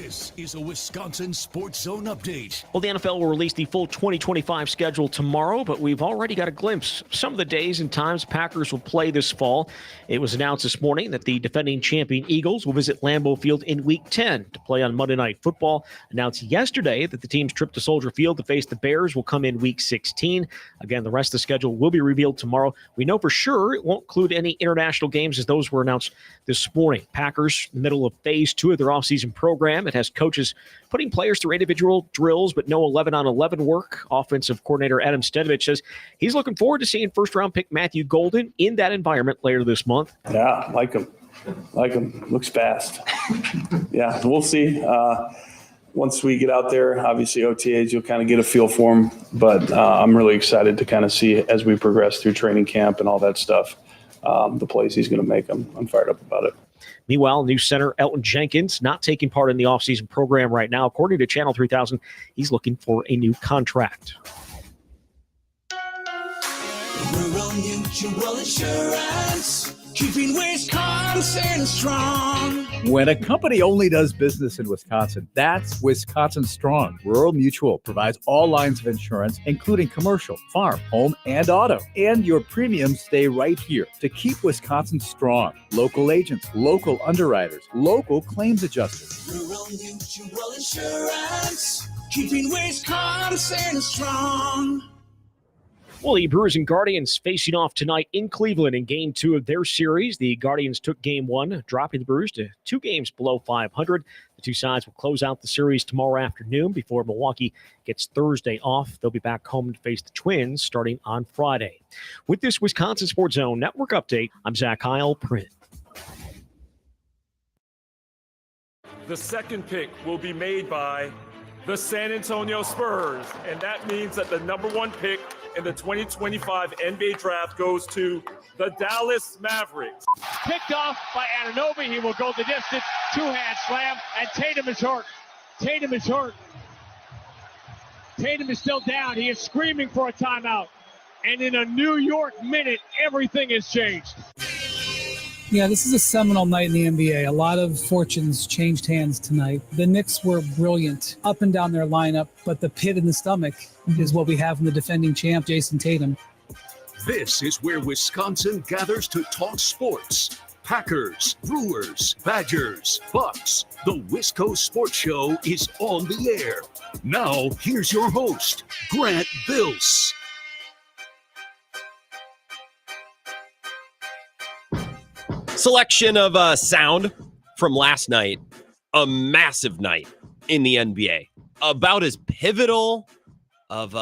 This is a Wisconsin Sports Zone update. Well, the NFL will release the full 2025 schedule tomorrow, but we've already got a glimpse of some of the days and times Packers will play this fall. It was announced this morning that the defending champion Eagles will visit Lambeau Field in Week 10 to play on Monday Night Football. Announced yesterday that the team's trip to Soldier Field to face the Bears will come in Week 16. Again, the rest of the schedule will be revealed tomorrow. We know for sure it won't include any international games as those were announced this morning. Packers, in the middle of Phase 2 of their offseason program. It has coaches putting players through individual drills, but no 11-on-11 work. Offensive coordinator Adam Stenavich says he's looking forward to seeing first-round pick Matthew Golden in that environment later this month. Yeah, like him. Looks fast. Yeah, we'll see. Once we get out there, obviously OTAs, you'll kind of get a feel for him. But I'm really excited to kind of see as we progress through training camp and all that stuff, the plays he's going to make. I'm fired up about it. Meanwhile, new center Elton Jenkins not taking part in the offseason program right now. According to Channel 3000, he's looking for a new contract. Rural Mutual Insurance, keeping Wisconsin strong. When a company only does business in Wisconsin, that's Wisconsin Strong. Rural Mutual provides all lines of insurance, including commercial, farm, home, and auto. And your premiums stay right here to keep Wisconsin strong. Local agents, local underwriters, local claims adjusters. Rural Mutual Insurance, keeping Wisconsin strong. Well, the Brewers and Guardians facing off tonight in Cleveland in Game 2 of their series. The Guardians took Game 1, dropping the Brewers to 2 games below 500. The two sides will close out the series tomorrow afternoon before Milwaukee gets Thursday off. They'll be back home to face the Twins starting on Friday. With this Wisconsin Sports Zone Network update, I'm Zach Heil, Print. The second pick will be made by the San Antonio Spurs, and that means that the number 1 pick in the 2025 NBA draft goes to the Dallas Mavericks. Picked off by Anunoby. He will go the distance. Two-hand slam, and Tatum is hurt. Tatum is hurt. Tatum is still down. He is screaming for a timeout. And in a New York minute, everything has changed. Yeah, this is a seminal night in the NBA. A lot of fortunes changed hands tonight. The Knicks were brilliant up and down their lineup, but the pit in the stomach is what we have from the defending champ, Jason Tatum. This is where Wisconsin gathers to talk sports. Packers, Brewers, Badgers, Bucks. The Wisco Sports Show is on the air. Now, here's your host, Grant Bills. Selection of sound from last night, a massive night in the NBA, about as pivotal of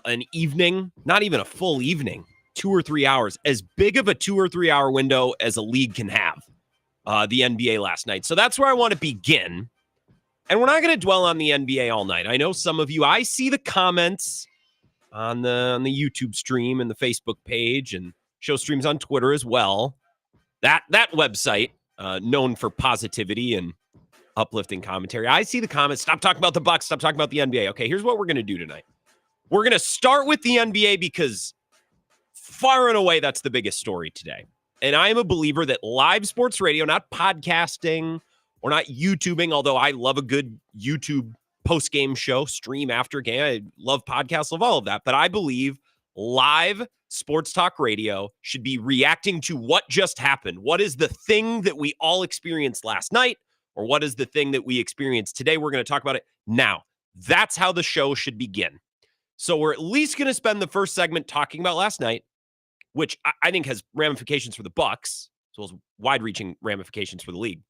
an evening, not even a full evening, 2 or 3 hours, as big of a 2 or 3 hour window as a league can have, the NBA last night. So that's where I want to begin. And we're not going to dwell on the NBA all night. I know some of you, I see the comments on the YouTube stream and the Facebook page and show streams on Twitter as well. That website, known for positivity and uplifting commentary. I see the comments. Stop talking about the Bucks. Stop talking about the NBA. Okay, here's what we're going to do tonight. We're going to start with the NBA because far and away, that's the biggest story today. And I am a believer that live sports radio, not podcasting or not YouTubing, although I love a good YouTube post-game show, stream after game. I love podcasts, love all of that. But I believe live sports talk radio should be reacting to what just happened. What is the thing that we all experienced last night? Or what is the thing that we experienced today? We're going to talk about it now. That's how the show should begin. So we're at least going to spend the first segment talking about last night, which I think has ramifications for the Bucks, as well as wide-reaching ramifications for the league.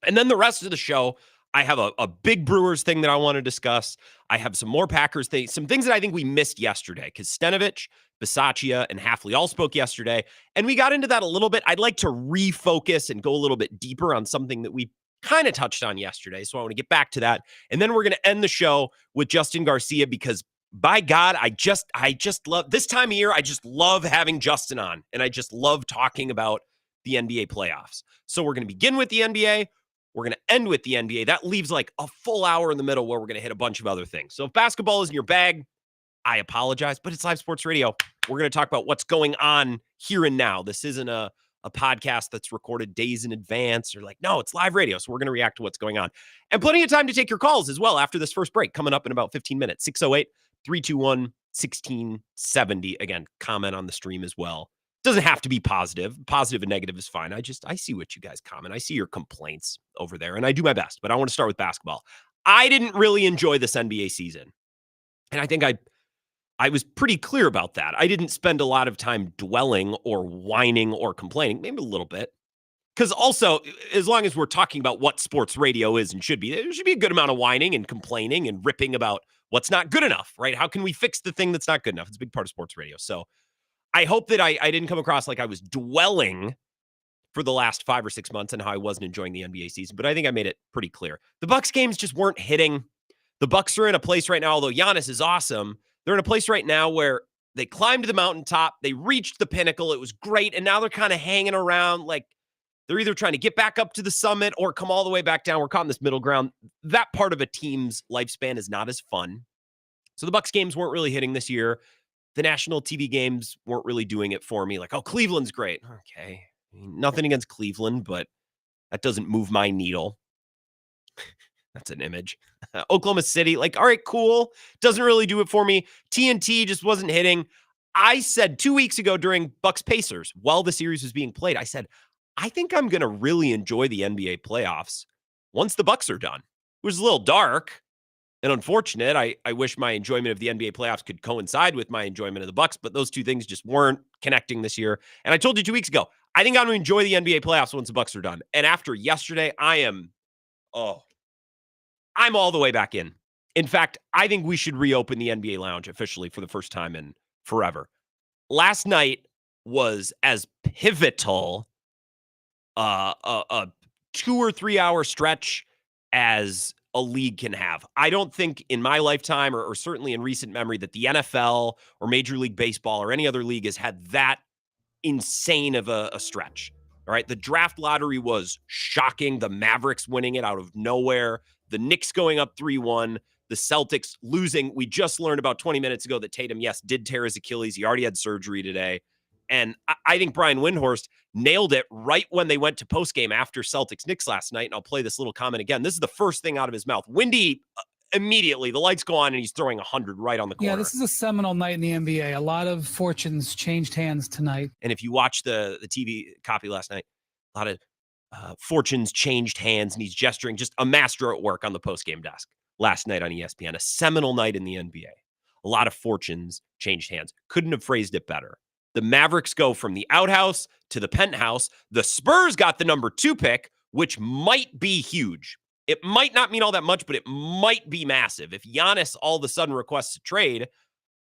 And then the rest of the show, I have a big Brewers thing that I want to discuss. I have some more Packers things, some things that I think we missed yesterday, because Stenavich, Bisaccia, and Hafley all spoke yesterday, and we got into that a little bit. I'd like to refocus and go a little bit deeper on something that we kind of touched on yesterday, so I want to get back to that. And then we're going to end the show with Justin Garcia, because by God, I just love this time of year. I just love having Justin on, and I just love talking about the NBA playoffs. So we're going to begin with the NBA. We're going to end with the NBA. That leaves like a full hour in the middle where we're going to hit a bunch of other things. So if basketball is in your bag, I apologize, but it's live sports radio. We're going to talk about what's going on here and now. This isn't a a podcast that's recorded days in advance. Or like, no, it's live radio, so we're going to react to what's going on. And plenty of time to take your calls as well after this first break, coming up in about 15 minutes. 608-321-1670. Again, comment on the stream as well. Doesn't have to be positive. Positive and negative is fine. I see what you guys comment. I see your complaints over there, and I do my best. But I want to start with basketball. I didn't really enjoy this NBA season. And I think I was pretty clear about that. I didn't spend a lot of time dwelling or whining or complaining, maybe a little bit. Because also, as long as we're talking about what sports radio is and should be, there should be a good amount of whining and complaining and ripping about what's not good enough, right? How can we fix the thing that's not good enough? It's a big part of sports radio. So I hope that I didn't come across like I was dwelling for the last 5 or 6 months on how I wasn't enjoying the NBA season, but I think I made it pretty clear. The Bucks games just weren't hitting. The Bucks are in a place right now, although Giannis is awesome, they're in a place right now where they climbed the mountaintop, they reached the pinnacle, it was great, and now they're kind of hanging around like they're either trying to get back up to the summit or come all the way back down. We're caught in this middle ground. That part of a team's lifespan is not as fun. So the Bucks games weren't really hitting this year. The national TV games weren't really doing it for me. Like, oh, Cleveland's great. Okay. I mean, nothing against Cleveland, but that doesn't move my needle. That's an image. Oklahoma City, like, all right, cool. Doesn't really do it for me. TNT just wasn't hitting. I said 2 weeks ago during Bucks Pacers, while the series was being played, I said, I think I'm going to really enjoy the NBA playoffs once the Bucks are done. It was a little dark and unfortunate. I wish my enjoyment of the NBA playoffs could coincide with my enjoyment of the Bucks, but those two things just weren't connecting this year. And I told you 2 weeks ago, I think I'm going to enjoy the NBA playoffs once the Bucks are done. And after yesterday, I'm all the way back in. In fact, I think we should reopen the NBA Lounge officially for the first time in forever. Last night was as pivotal a 2 or 3 hour stretch as a league can have. I don't think in my lifetime or certainly in recent memory that the NFL or Major League Baseball or any other league has had that insane of a stretch. All right. The draft lottery was shocking. The Mavericks winning it out of nowhere. The Knicks going up 3-1. The Celtics losing. We just learned about 20 minutes ago that Tatum, yes, did tear his Achilles. He already had surgery today. And I think Brian Windhorst nailed it right when they went to postgame after Celtics-Knicks last night. And I'll play this little comment again. This is the first thing out of his mouth. Windy, immediately, the lights go on and he's throwing 100 right on the corner. Yeah, this is a seminal night in the NBA. A lot of fortunes changed hands tonight. And if you watch the TV copy last night, a lot of fortunes changed hands, and he's gesturing, just a master at work on the postgame desk last night on ESPN. A seminal night in the NBA. A lot of fortunes changed hands. Couldn't have phrased it better. The Mavericks go from the outhouse to the penthouse. The Spurs got the number 2 pick, which might be huge. It might not mean all that much, but it might be massive. If Giannis all of a sudden requests a trade,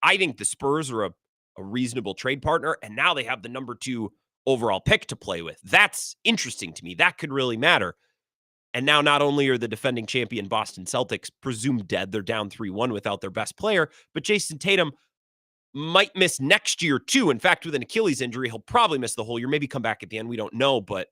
I think the Spurs are a reasonable trade partner, and now they have the number 2 overall pick to play with. That's interesting to me. That could really matter. And now not only are the defending champion Boston Celtics presumed dead, they're down 3-1 without their best player, but Jason Tatum might miss next year too. In fact, with an Achilles injury, he'll probably miss the whole year, maybe come back at the end. We don't know, but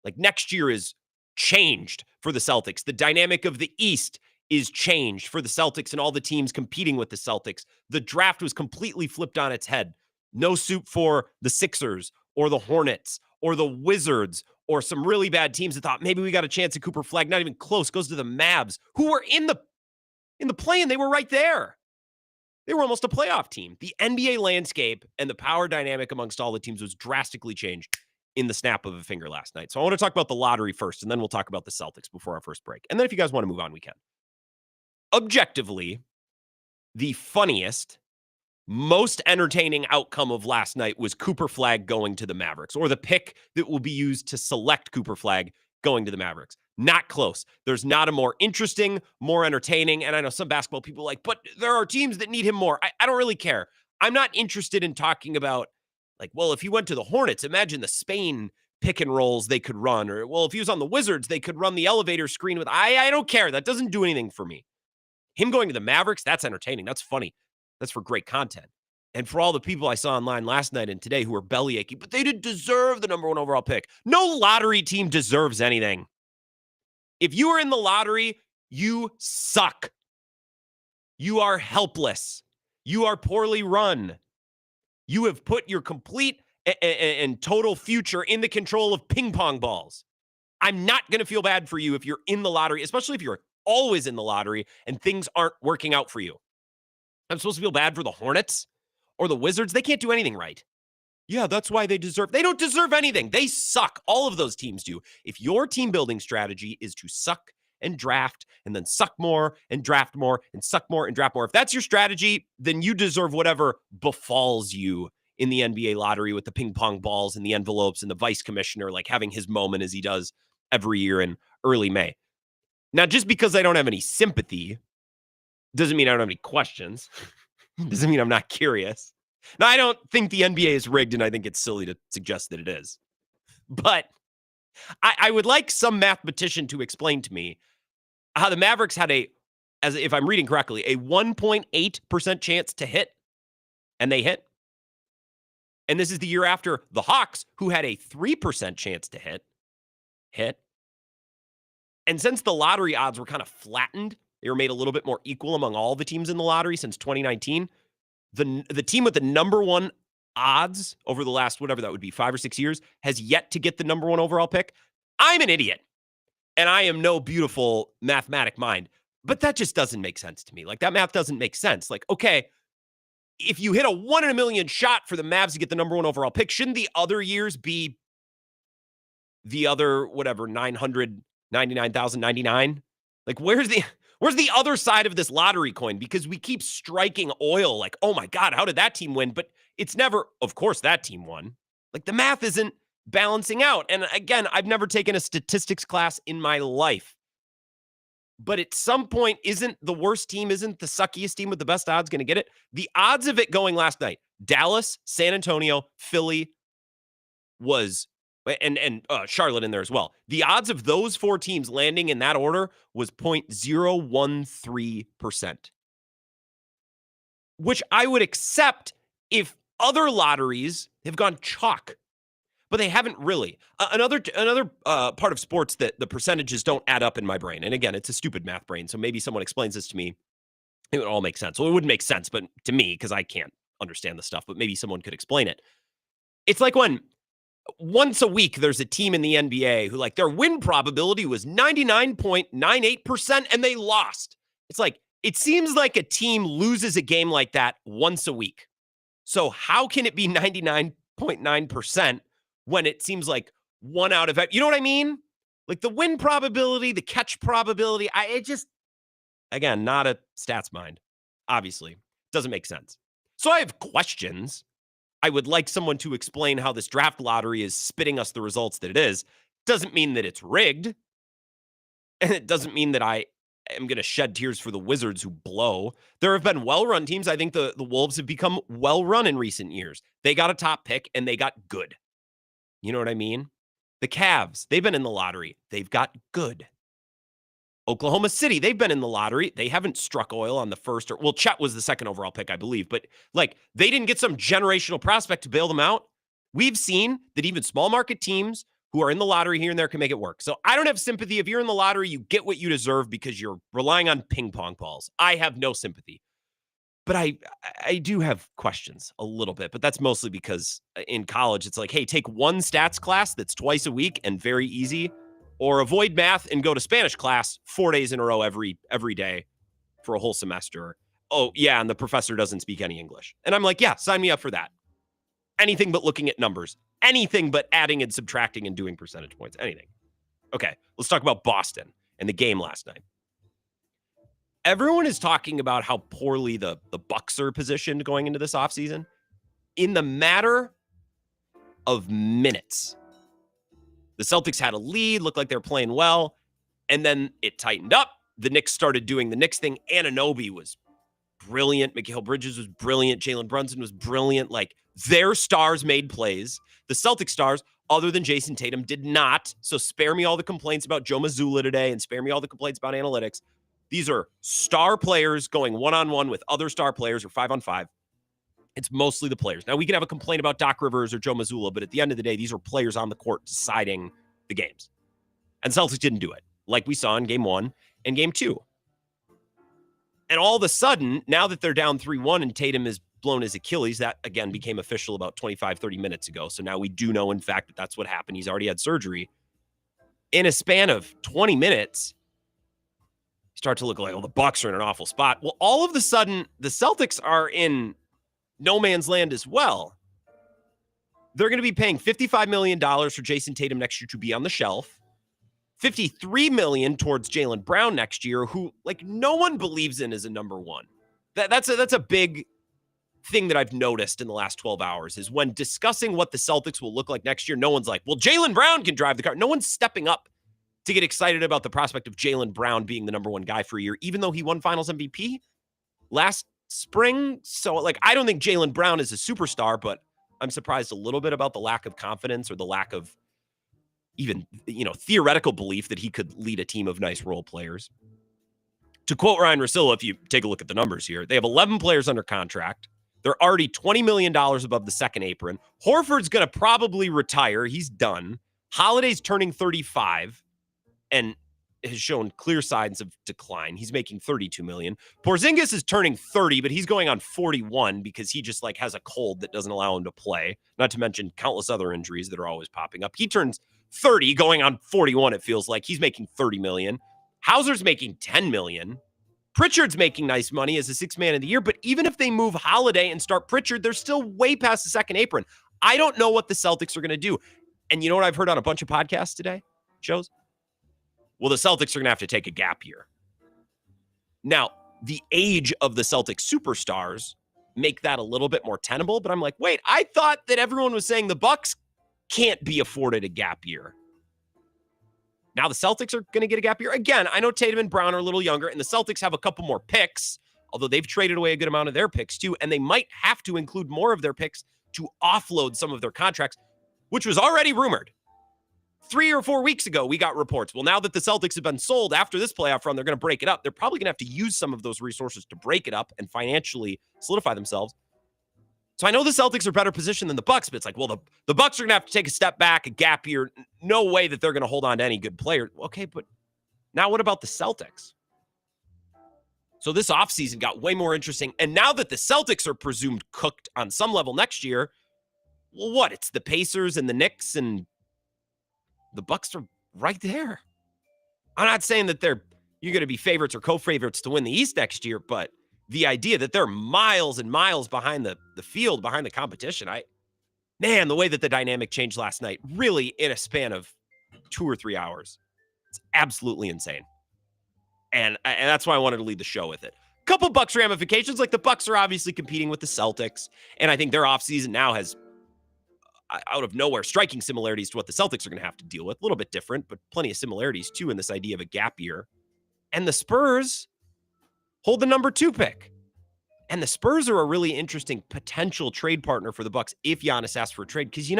like next year is changed for the Celtics. The dynamic of the East is changed for the Celtics and all the teams competing with the Celtics. The draft was completely flipped on its head. No suit for the Sixers or the Hornets or the Wizards or some really bad teams that thought maybe we got a chance at Cooper Flag. Not even close. Goes to the Mavs, who were in the play-in. They were right there. They were almost a playoff team. The NBA landscape and the power dynamic amongst all the teams was drastically changed in the snap of a finger last night. So I want to talk about the lottery first, and then we'll talk about the Celtics before our first break. And then if you guys want to move on, we can. Objectively, the funniest, most entertaining outcome of last night was Cooper Flag going to the Mavericks, or the pick that will be used to select Cooper Flag going to the Mavericks. Not close. There's not a more interesting, more entertaining, and I know some basketball people are like, but there are teams that need him more. I don't really care. I'm not interested in talking about, like, well, if he went to the Hornets, imagine the Spain pick and rolls they could run. Or, well, if he was on the Wizards, they could run the elevator screen with, I don't care. That doesn't do anything for me. Him going to the Mavericks, that's entertaining. That's funny. That's for great content. And for all the people I saw online last night and today who are belly aching, but they didn't deserve the number 1 overall pick. No lottery team deserves anything. If you are in the lottery, you suck. You are helpless. You are poorly run. You have put your complete and total future in the control of ping pong balls. I'm not going to feel bad for you if you're in the lottery, especially if you're always in the lottery and things aren't working out for you. I'm supposed to feel bad for the Hornets or the Wizards. They can't do anything right. Yeah, that's why they don't deserve anything. They suck. All of those teams do. If your team building strategy is to suck and draft and then suck more and draft more and suck more and draft more, if that's your strategy, then you deserve whatever befalls you in the NBA lottery with the ping pong balls and the envelopes and the vice commissioner like having his moment as he does every year in early May. Now, just because I don't have any sympathy doesn't mean I don't have any questions. Doesn't mean I'm not curious. Now, I don't think the NBA is rigged, and I think it's silly to suggest that it is. But I would like some mathematician to explain to me how the Mavericks had as if I'm reading correctly, a 1.8% chance to hit, and they hit. And this is the year after the Hawks, who had a 3% chance to hit. And since the lottery odds were kind of flattened, they were made a little bit more equal among all the teams in the lottery since 2019. The team with the number one odds over the last, whatever that would be, 5 or 6 years, has yet to get the number one overall pick. I'm an idiot, and I am no beautiful mathematic mind, but that just doesn't make sense to me. Like, that math doesn't make sense. Like, okay, if you hit a 1 in a million shot for the Mavs to get the number one overall pick, shouldn't the other years be the other, whatever, 999,099? Like, where's the other side of this lottery coin? Because we keep striking oil like, oh my God, how did that team win? But it's never, of course, that team won. Like, the math isn't balancing out. And again, I've never taken a statistics class in my life. But at some point, isn't the worst team, isn't the suckiest team with the best odds going to get it? The odds of it going last night, Dallas, San Antonio, Philly was, and Charlotte in there as well. The odds of those 4 teams landing in that order was 0.013%, which I would accept if other lotteries have gone chalk, but they haven't really. Another part of sports that the percentages don't add up in my brain. And again, it's a stupid math brain, so maybe someone explains this to me. It would all make sense. Well, it wouldn't make sense, but to me, because I can't understand the stuff, but maybe someone could explain it. It's like when once a week there's a team in the NBA who, like, their win probability was 99.98% and they lost. It's like, it seems like a team loses a game like that once a week. So how can it be 99.9% when it seems like 1 out of, you know what I mean? Like, the win probability, the catch probability, it just, again, not a stats mind, obviously. Doesn't make sense. So I have questions. I would like someone to explain how this draft lottery is spitting us the results that it is. Doesn't mean that it's rigged. And it doesn't mean that I am going to shed tears for the Wizards who blow. There have been well-run teams. I think the Wolves have become well-run in recent years. They got a top pick and they got good. You know what I mean? The Cavs, they've been in the lottery. They've got good. Oklahoma City, they've been in the lottery. They haven't struck oil on the first, Chet was the second overall pick, I believe. But, like, they didn't get some generational prospect to bail them out. We've seen that even small market teams who are in the lottery here and there can make it work. So I don't have sympathy. If you're in the lottery, you get what you deserve because you're relying on ping pong balls. I have no sympathy. But I do have questions a little bit, but that's mostly because in college, it's like, hey, take one stats class that's twice a week and very easy, or avoid math and go to Spanish class 4 days in a row every day for a whole semester. Oh, yeah, and the professor doesn't speak any English. And I'm like, yeah, sign me up for that. Anything but looking at numbers. Anything but adding and subtracting and doing percentage points. Anything. Okay, let's talk about Boston and the game last night. Everyone is talking about how poorly the Bucks are positioned going into this offseason. In the matter of minutes, the Celtics had a lead, looked like they were playing well, and then it tightened up. The Knicks started doing the Knicks thing. Anunoby was brilliant. Mikal Bridges was brilliant. Jalen Brunson was brilliant. Like, their stars made plays. The Celtics stars, other than Jason Tatum, did not. So spare me all the complaints about Joe Mazzulla today and spare me all the complaints about analytics. These are star players going one-on-one with other star players or 5-on-5. It's mostly the players. Now, we can have a complaint about Doc Rivers or Joe Mazzulla, but at the end of the day, these are players on the court deciding the games. And Celtics didn't do it, like we saw in Game 1 and Game 2. And all of a sudden, now that they're down 3-1 and Tatum is blown his Achilles. That, again, became official about 25, 30 minutes ago. So now we do know, in fact, that that's what happened. He's already had surgery. In a span of 20 minutes, you start to look like, the Bucks are in an awful spot. Well, all of a sudden, the Celtics are in no man's land as well. They're going to be paying $55 million for Jason Tatum next year to be on the shelf. $53 million towards Jaylen Brown next year, who no one believes in as a number one. That's a big thing that I've noticed in the last 12 hours is when discussing what the Celtics will look like next year, no one's like, well, Jaylen Brown can drive the car. No one's stepping up to get excited about the prospect of Jaylen Brown being the number one guy for a year, even though he won Finals MVP last spring. So, I don't think Jaylen Brown is a superstar, but I'm surprised a little bit about the lack of confidence or the lack of even, theoretical belief that he could lead a team of nice role players. To quote Ryan Russillo, if you take a look at the numbers here, they have 11 players under contract. They're already $20 million above the second apron. Horford's going to probably retire. He's done. Holiday's turning 35 and has shown clear signs of decline. He's making $32 million. Porzingis is turning 30, but he's going on 41 because he just has a cold that doesn't allow him to play, not to mention countless other injuries that are always popping up. He turns 30 going on 41. It feels like he's making $30 million. Hauser's making $10 million. Pritchard's making nice money as a sixth man of the year, but even if they move Holiday and start Pritchard, they're still way past the second apron. I don't know what the Celtics are going to do. And you know what I've heard on a bunch of podcasts today, shows? Well, the Celtics are going to have to take a gap year. Now, the age of the Celtics superstars make that a little bit more tenable, but I'm like, wait, I thought that everyone was saying the Bucks can't be afforded a gap year. Now the Celtics are going to get a gap year. Again, I know Tatum and Brown are a little younger, and the Celtics have a couple more picks, although they've traded away a good amount of their picks too, and they might have to include more of their picks to offload some of their contracts, which was already rumored. 3 or 4 weeks ago, we got reports. Well, now that the Celtics have been sold after this playoff run, they're going to break it up. They're probably going to have to use some of those resources to break it up and financially solidify themselves. So I know the Celtics are better positioned than the Bucks, but it's like, well, the Bucks are going to have to take a step back, a gap year. No way that they're going to hold on to any good player. Okay, but now what about the Celtics? So this offseason got way more interesting. And now that the Celtics are presumed cooked on some level next year, well, what? It's the Pacers and the Knicks, and the Bucks are right there. I'm not saying that you're going to be favorites or co-favorites to win the East next year, but the idea that they're miles and miles behind the field, behind the competition, the way that the dynamic changed last night, really in a span of 2 or 3 hours, it's absolutely insane. And that's why I wanted to lead the show with it. Couple Bucks ramifications, the Bucks are obviously competing with the Celtics, and I think their offseason now has, out of nowhere, striking similarities to what the Celtics are going to have to deal with. A little bit different, but plenty of similarities too in this idea of a gap year. And the Spurs hold the number 2 pick. And the Spurs are a really interesting potential trade partner for the Bucks if Giannis asks for a trade. Because,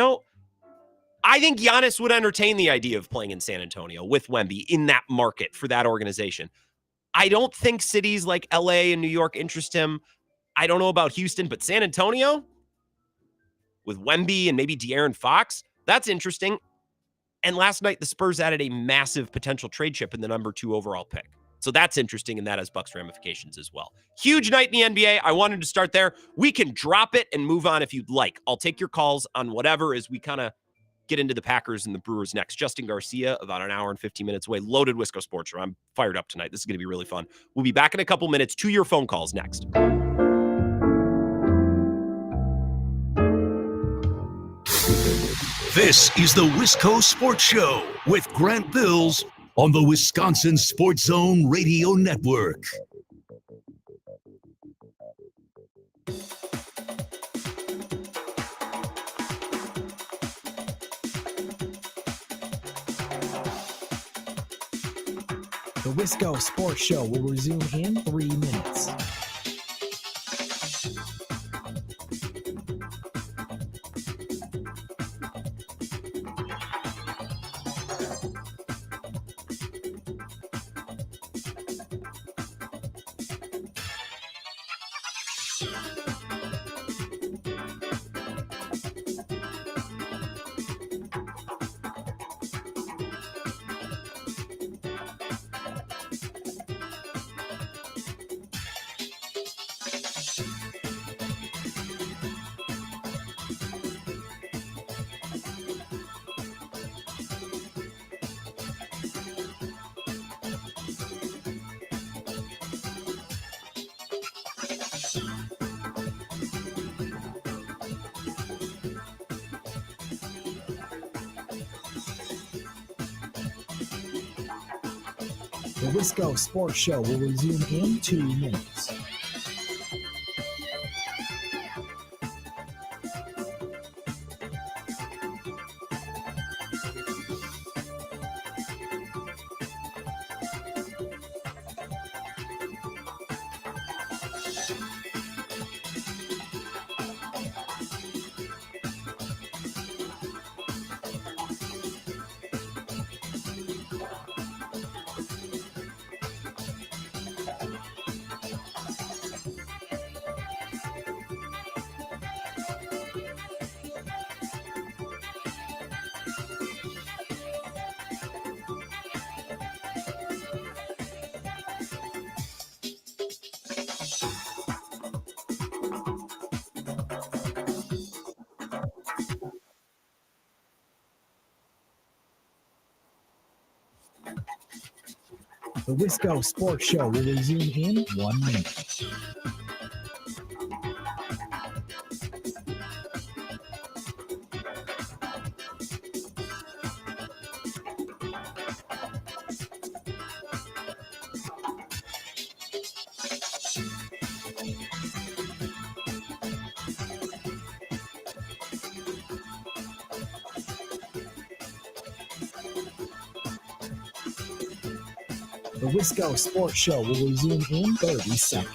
I think Giannis would entertain the idea of playing in San Antonio with Wemby in that market for that organization. I don't think cities like LA and New York interest him. I don't know about Houston, but San Antonio with Wemby and maybe De'Aaron Fox, that's interesting. And last night, the Spurs added a massive potential trade chip in the number 2 overall pick. So that's interesting, and that has Bucks ramifications as well. Huge night in the NBA. I wanted to start there. We can drop it and move on if you'd like. I'll take your calls on whatever as we kind of get into the Packers and the Brewers next. Justin Garcia, about an hour and 15 minutes away. Loaded Wisco Sports Show. I'm fired up tonight. This is going to be really fun. We'll be back in a couple minutes to your phone calls next. This is the Wisco Sports Show with Grant Bills on the Wisconsin Sports Zone Radio Network. The Wisco Sports Show will resume in 3 minutes. The Wisco Sports Show will resume in 2 minutes. The Wisco Sports Show will resume in 1 minute. The Wisco Sports Show will resume in 30 seconds.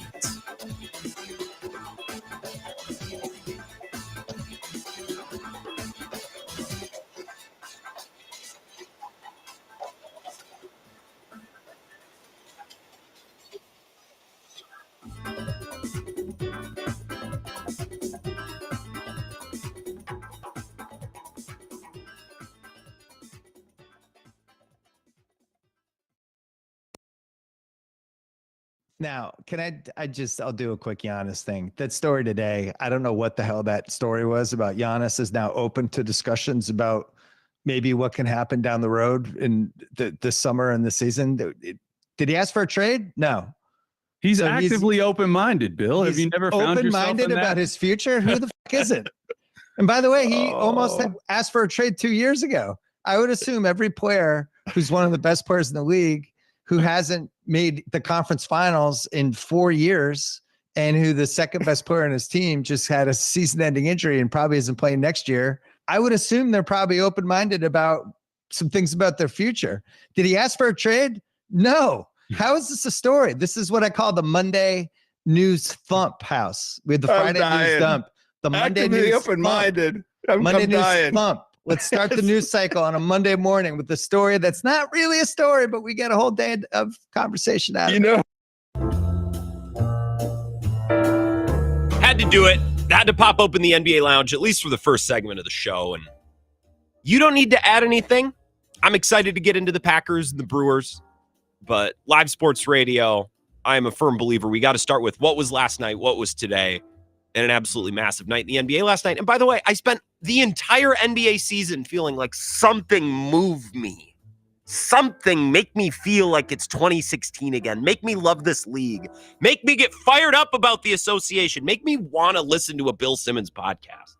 Now, I'll do a quick Giannis thing. That story today, I don't know what the hell that story was about. Giannis is now open to discussions about maybe what can happen down the road in the summer and the season. Did he ask for a trade? No. He's actively open-minded, Bill. Have you never found yourself open-minded about his future? Who the fuck is it? And by the way, he almost asked for a trade 2 years ago. I would assume every player who's one of the best players in the league who hasn't made the conference finals in 4 years and who the second best player on his team just had a season-ending injury and probably isn't playing next year, I would assume they're probably open-minded about some things about their future. Did he ask for a trade? No. How is this a story? This is what I call the Monday News Thump house. We had the Friday News Dump. The Monday News open-minded. Monday News Thump. Let's start the news cycle on a Monday morning with a story that's not really a story, but we get a whole day of conversation out of it. Had to do it. Had to pop open the NBA Lounge, at least for the first segment of the show. And you don't need to add anything. I'm excited to get into the Packers and the Brewers. But live sports radio, I am a firm believer. We got to start with what was last night, what was today, and an absolutely massive night in the NBA last night. And by the way, I spent the entire NBA season feeling like something moved me. Something make me feel like it's 2016 again. Make me love this league. Make me get fired up about the association. Make me want to listen to a Bill Simmons podcast.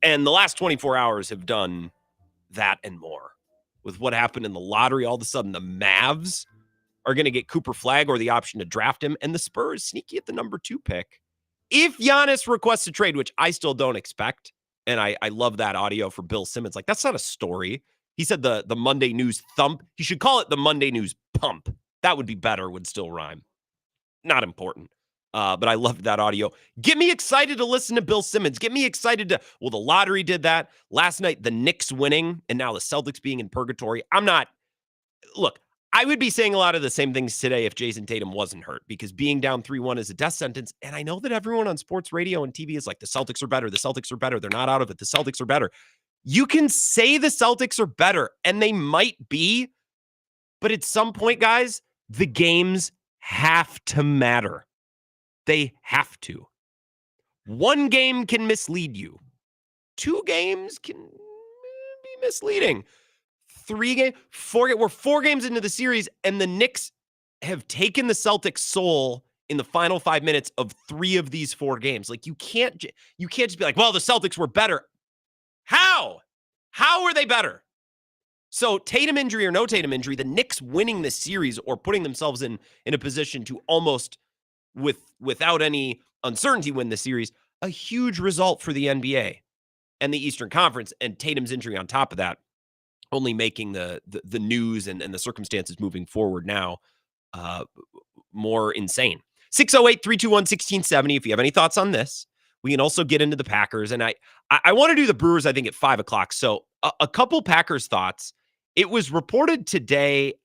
And the last 24 hours have done that and more. With what happened in the lottery, all of a sudden the Mavs are going to get Cooper Flagg or the option to draft him, and the Spurs sneaky at the number 2 pick. If Giannis requests a trade, which I still don't expect, and I love that audio for Bill Simmons. Like, that's not a story. He said the Monday News Thump. He should call it the Monday News Pump. That would be better, would still rhyme. Not important. But I loved that audio. Get me excited to listen to Bill Simmons. Get me excited to, well, the lottery did that. Last night, the Knicks winning, and now the Celtics being in purgatory. Look, I would be saying a lot of the same things today if Jason Tatum wasn't hurt, because being down 3-1 is a death sentence. And I know that everyone on sports radio and TV is like, the Celtics are better. The Celtics are better. They're not out of it. The Celtics are better. You can say the Celtics are better, and they might be. But at some point, guys, the games have to matter. They have to. 1 game can mislead you. 2 games can be misleading. 3 games, 4. We're 4 games into the series, and the Knicks have taken the Celtics' soul in the final 5 minutes of 3 of these 4 games. Like, you can't just be like, well, the Celtics were better. How? How are they better? So Tatum injury or no Tatum injury, the Knicks winning this series or putting themselves in a position to almost without any uncertainty win the series, a huge result for the NBA and the Eastern Conference, and Tatum's injury on top of that, only making the news and the circumstances moving forward now more insane. 608-321-1670 if you have any thoughts on this. We can also get into the Packers, and I want to do the Brewers, I think, at 5 o'clock. So a couple Packers thoughts. It was reported today,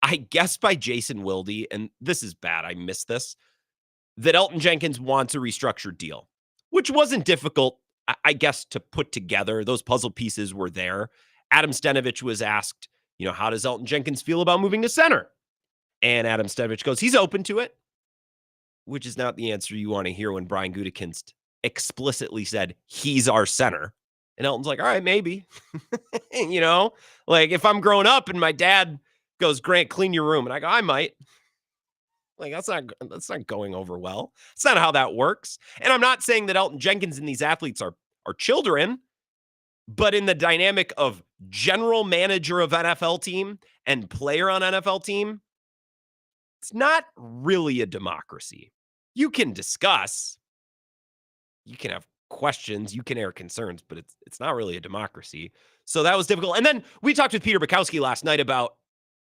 I guess by Jason Wilde, and this is bad, I missed this, that Elton Jenkins wants a restructured deal, which wasn't difficult, I guess, to put together. Those puzzle pieces were there. Adam Stenavich was asked, how does Elton Jenkins feel about moving to center? And Adam Stenavich goes, he's open to it, which is not the answer you want to hear when Brian Gutekunst explicitly said, he's our center. And Elton's like, all right, maybe. Like if I'm growing up and my dad goes, Grant, clean your room. And I go, I might. Like, that's not going over well. It's not how that works. And I'm not saying that Elton Jenkins and these athletes are children, but in the dynamic of general manager of NFL team and player on NFL team, it's not really a democracy. You can discuss, you can have questions, you can air concerns, but it's not really a democracy. So that was difficult. And then we talked with Peter Bukowski last night about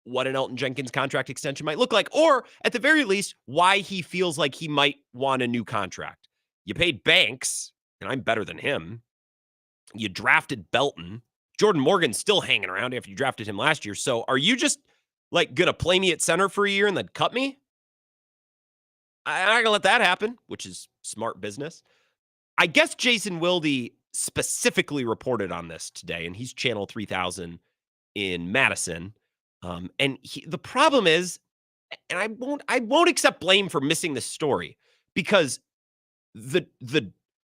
what an Elton Jenkins contract extension might look like, or at the very least, why he feels like he might want a new contract. You paid Banks, and I'm better than him. You drafted Belton. Jordan Morgan's still hanging around after you drafted him last year. So are you just like going to play me at center for a year and then cut me? I'm not going to let that happen, which is smart business. I guess Jason Wilde specifically reported on this today, and he's Channel 3000 in Madison. And the problem is, and I won't accept blame for missing this story, because the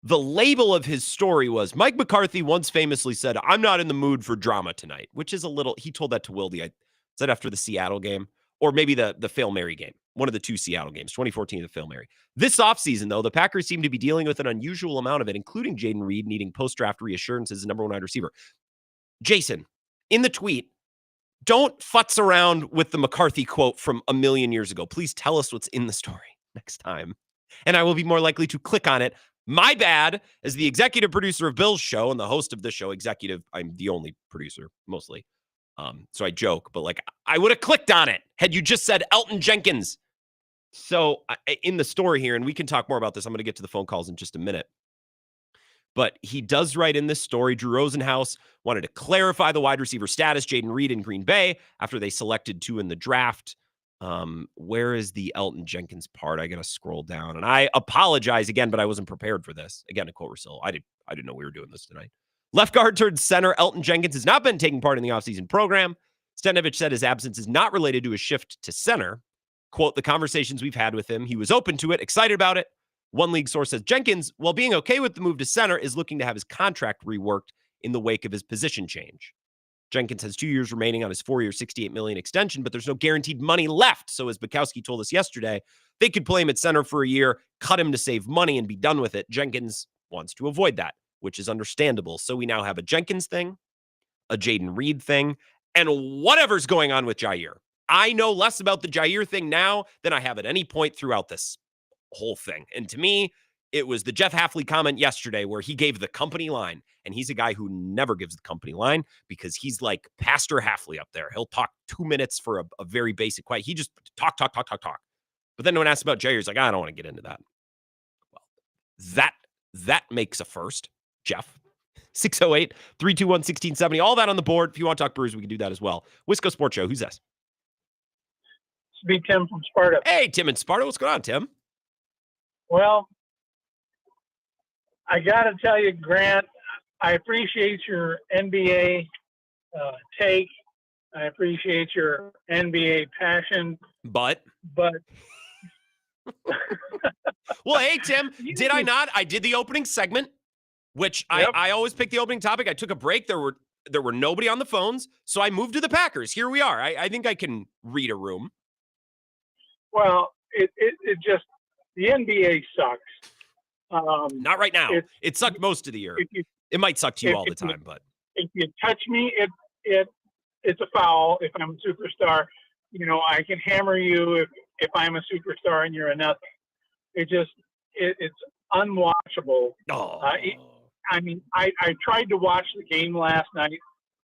label of his story was Mike McCarthy once famously said, I'm not in the mood for drama tonight, which is he told that to Wilde. I said after the Seattle game, or maybe the Fail Mary game, one of the two Seattle games, 2014, the Fail Mary. This offseason, though, the Packers seem to be dealing with an unusual amount of it, including Jaden Reed needing post-draft reassurances as the number one wide receiver. Jason, in the tweet, don't futz around with the McCarthy quote from a million years ago. Please tell us what's in the story next time, and I will be more likely to click on it. My bad, as the executive producer of Bill's show and the host of this show, I'm the only producer, mostly. So I joke, but like I would have clicked on it had you just said Elton Jenkins. So in the story here, and we can talk more about this, I'm going to get to the phone calls in just a minute. But he does write in this story, Drew Rosenhaus wanted to clarify the wide receiver status, Jaden Reed in Green Bay, after they selected 2 in the draft. Where is the Elton Jenkins part? I got to scroll down. And I apologize again, but I wasn't prepared for this. Again, to quote Russell, I didn't know we were doing this tonight. Left guard turned center Elton Jenkins has not been taking part in the offseason program. Stenavich said his absence is not related to his shift to center. Quote, the conversations we've had with him, he was open to it, excited about it. One league source says Jenkins, while being okay with the move to center, is looking to have his contract reworked in the wake of his position change. Jenkins has 2 years remaining on his 4-year, $68 million extension, but there's no guaranteed money left. So as Bukowski told us yesterday, they could play him at center for a year, cut him to save money, and be done with it. Jenkins wants to avoid that, which is understandable. So we now have a Jenkins thing, a Jaden Reed thing, and whatever's going on with Jair. I know less about the Jair thing now than I have at any point throughout this whole thing. And to me, it was the Jeff Hafley comment yesterday where he gave the company line, and he's a guy who never gives the company line because he's like Pastor Hafley up there. He'll talk 2 minutes for a very basic question. He just talk. But then when asked about Jair, he's like, I don't want to get into that. Well, that makes a first, Jeff. 608-321-1670. All that on the board. If you want to talk Brewers, we can do that as well. Wisco Sports Show. Who's this? It's me, Tim from Sparta. Hey, Tim in Sparta. What's going on, Tim? Well, I got to tell you, Grant, I appreciate your NBA take. I appreciate your NBA passion. But well, hey, Tim, did I not? I did the opening segment, which yep. I always pick the opening topic. I took a break. There were nobody on the phones, so I moved to the Packers. Here we are. I think I can read a room. Well, it just, the NBA sucks. Not right now. It sucked most of the year. It might suck to you all the time, but if you touch me, it it's a foul if I'm a superstar. You know, I can hammer you if I'm a superstar and you're a nothing. It's unwatchable. I mean, I tried to watch the game last night,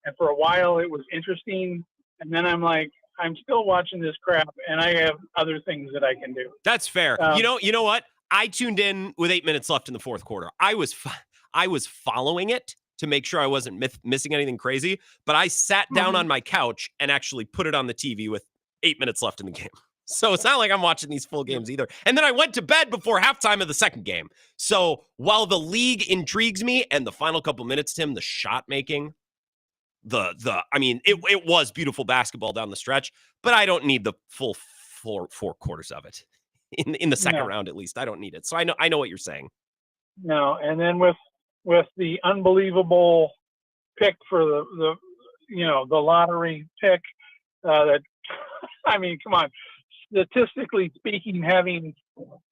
and for a while it was interesting, and then I'm like, I'm still watching this crap, and I have other things that I can do. That's fair. You know what? I tuned in with 8 minutes left in the fourth quarter. I was following it to make sure I wasn't missing anything crazy, but I sat down on my couch and actually put it on the TV with 8 minutes left in the game. So it's not like I'm watching these full games either. And then I went to bed before halftime of the second game. So while the league intrigues me and the final couple minutes, Tim, the shot making, I mean, it was beautiful basketball down the stretch, but I don't need the full four quarters of it in the second round, at least. I don't need it. So I know what you're saying. No. And then with the unbelievable pick for the lottery pick, that, I mean, come on. Statistically speaking, having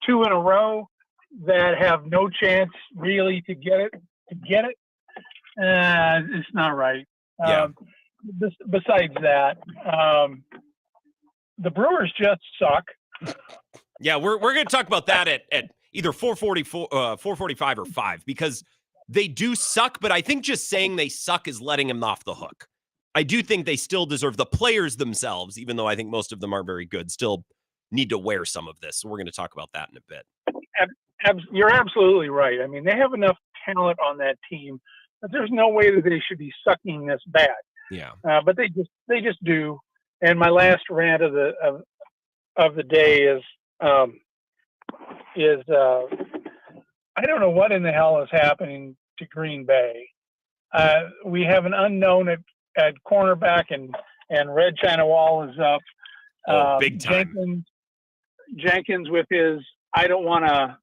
two in a row that have no chance really to get it, it's not right. Yeah. Besides that, the Brewers just suck. Yeah, we're going to talk about that at either 4:45 or 5, because they do suck, but I think just saying they suck is letting them off the hook. I do think they still deserve, the players themselves, even though I think most of them are very good, still need to wear some of this. So we're going to talk about that in a bit. You're absolutely right. I mean, they have enough talent on that team, but there's no way that they should be sucking this bad. Yeah. But they just do. And my last rant of the day is I don't know what in the hell is happening to Green Bay. We have an unknown at cornerback, and Red China Wall is up. Big time. Jenkins with his, I want to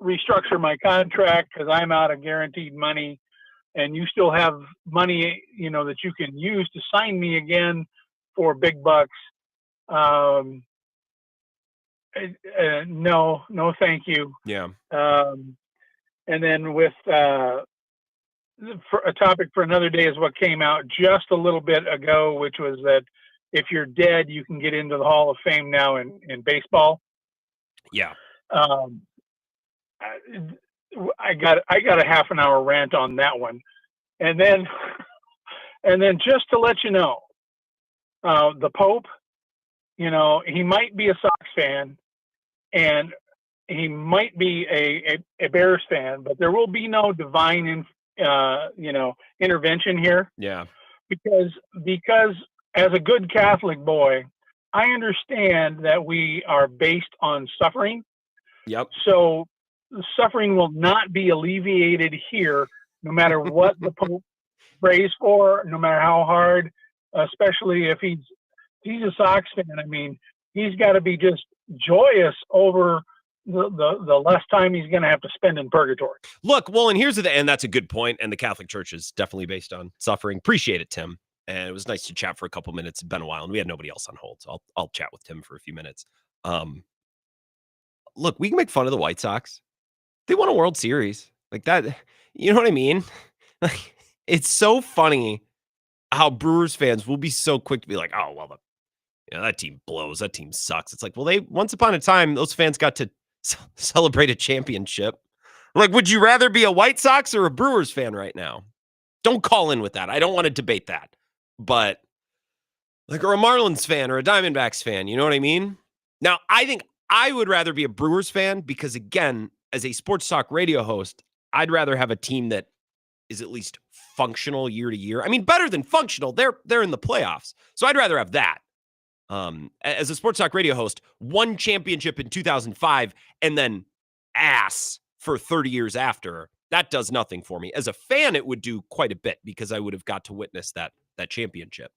restructure my contract because I'm out of guaranteed money, and you still have money, that you can use to sign me again for big bucks. No, thank you. Yeah. And then with for a topic for another day is what came out just a little bit ago, which was that if you're dead, you can get into the Hall of Fame now in baseball. Yeah. I got a half an hour rant on that one. And then just to let you know, the Pope, he might be a Sox fan and he might be a Bears fan, but there will be no divine intervention here. Yeah. Because as a good Catholic boy, I understand that we are based on suffering. Yep. So the suffering will not be alleviated here, no matter what the Pope prays for, no matter how hard, especially if he's a Sox fan. I mean, he's got to be just joyous over the less time he's going to have to spend in purgatory. Look, well, and that's a good point. And the Catholic Church is definitely based on suffering. Appreciate it, Tim. And it was nice to chat for a couple minutes. It's been a while, and we had nobody else on hold, so I'll chat with Tim for a few minutes. Look, we can make fun of the White Sox. They won a World Series like that. You know what I mean? Like, it's so funny how Brewers fans will be so quick to be like, "Oh, well, that team blows. That team sucks." It's like, well, once upon a time, those fans got to celebrate a championship. Like, would you rather be a White Sox or a Brewers fan right now? Don't call in with that. I don't want to debate that. But like, or a Marlins fan or a Diamondbacks fan, you know what I mean? Now, I think I would rather be a Brewers fan because, again, as a sports talk radio host, I'd rather have a team that is at least functional year to year. I mean, better than functional. They're in the playoffs. So I'd rather have that. As a sports talk radio host, one championship in 2005 and then ass for 30 years after, that does nothing for me. As a fan, it would do quite a bit because I would have got to witness that championship.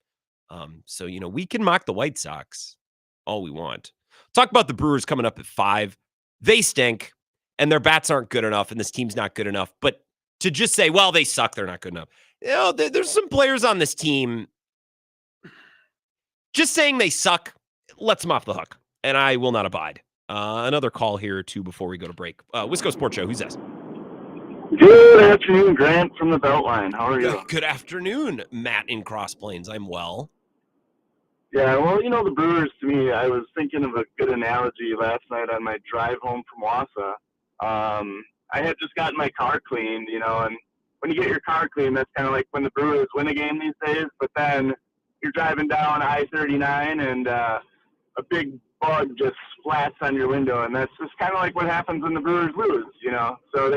So, we can mock the White Sox all we want. Talk about the Brewers coming up at 5. They stink and their bats aren't good enough and this team's not good enough. But to just say, well, they suck, they're not good enough. There's some players on this team. Just saying they suck lets them off the hook, and I will not abide. Another call here or two before we go to break. Wisco Sports Show, who's this? Good afternoon, Grant from the Beltline. How are you? Good afternoon, Matt in Cross Plains. I'm well. Yeah, well, the Brewers, to me, I was thinking of a good analogy last night on my drive home from Wausau. I had just gotten my car cleaned, and when you get your car cleaned, that's kind of like when the Brewers win a game these days, but then you're driving down I-39 and a big bug just splats on your window, and that's just kind of like what happens when the Brewers lose, So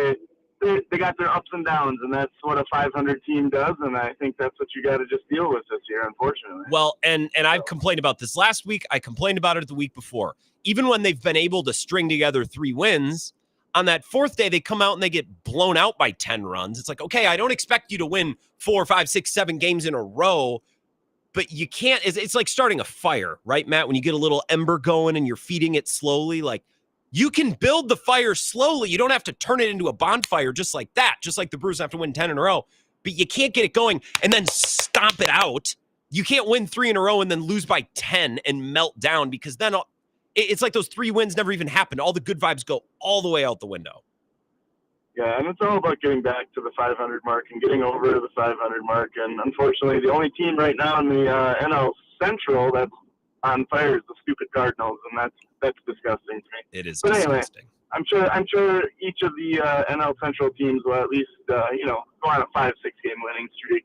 they got their ups and downs, and that's what a 500 team does, and I think that's what you got to just deal with this year, unfortunately. Well, and I've complained about this last week. I complained about it the week before. Even when they've been able to string together 3 wins, on that 4th day, they come out and they get blown out by 10 runs. It's like, okay, I don't expect you to win 4, 5, 6, 7 games in a row, but you can't. It's like starting a fire, right, Matt? When you get a little ember going and you're feeding it slowly, like, you can build the fire slowly. You don't have to turn it into a bonfire just like that, just like the Brewers have to win 10 in a row. But you can't get it going and then stomp it out. You can't win 3 in a row and then lose by 10 and melt down, because then it's like those 3 wins never even happened. All the good vibes go all the way out the window. Yeah, and it's all about getting back to the 500 mark and getting over to the 500 mark. And unfortunately, the only team right now in the NL Central that's on fire is the stupid Cardinals, and that's disgusting to me. It is Anyway, disgusting. I'm sure each of the NL Central teams will at least go on a 5-6 game winning streak,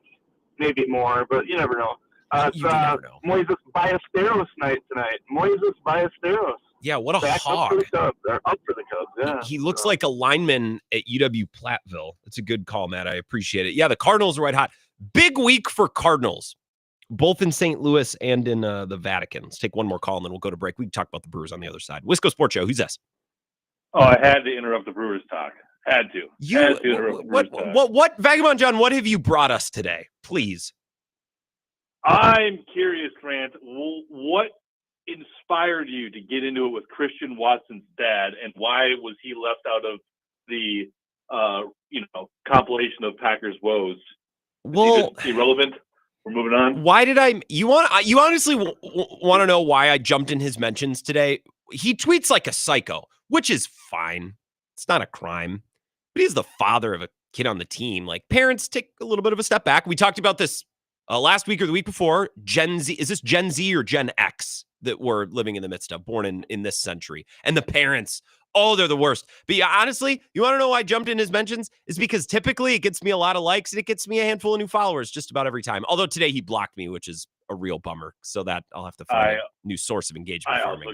maybe more, but you never know. It's Moises Ballesteros night tonight. Moises Ballesteros. Yeah, what a hog. Up for the Cubs. Yeah. He looks like a lineman at UW Platteville. That's a good call, Matt. I appreciate it. Yeah, the Cardinals are white hot. Big week for Cardinals, both in St. Louis and in the Vatican. Let's take one more call, and then we'll go to break. We can talk about the Brewers on the other side. Wisco Sports Show. Who's this? Oh, I had to interrupt the Brewers talk. Had to interrupt the Brewers talk. What, Vagabond John, what have you brought us today? Please. I'm curious, Grant, what inspired you to get into it with Christian Watson's dad, and why was he left out of the compilation of Packers woes? Well, irrelevant. We're moving on. Why did you honestly want to know why I jumped in his mentions today? He tweets like a psycho, which is fine. It's not a crime, but he's the father of a kid on the team. Like, parents take a little bit of a step back. We talked about this last week or the week before. Gen Z, is this Gen Z or Gen X that we're living in the midst of, born in this century? And the parents, they're the worst. But yeah, honestly, you want to know why I jumped in his mentions? Is because typically it gets me a lot of likes and it gets me a handful of new followers just about every time. Although today he blocked me, which is a real bummer. So that I'll have to find a new source of engagement for me.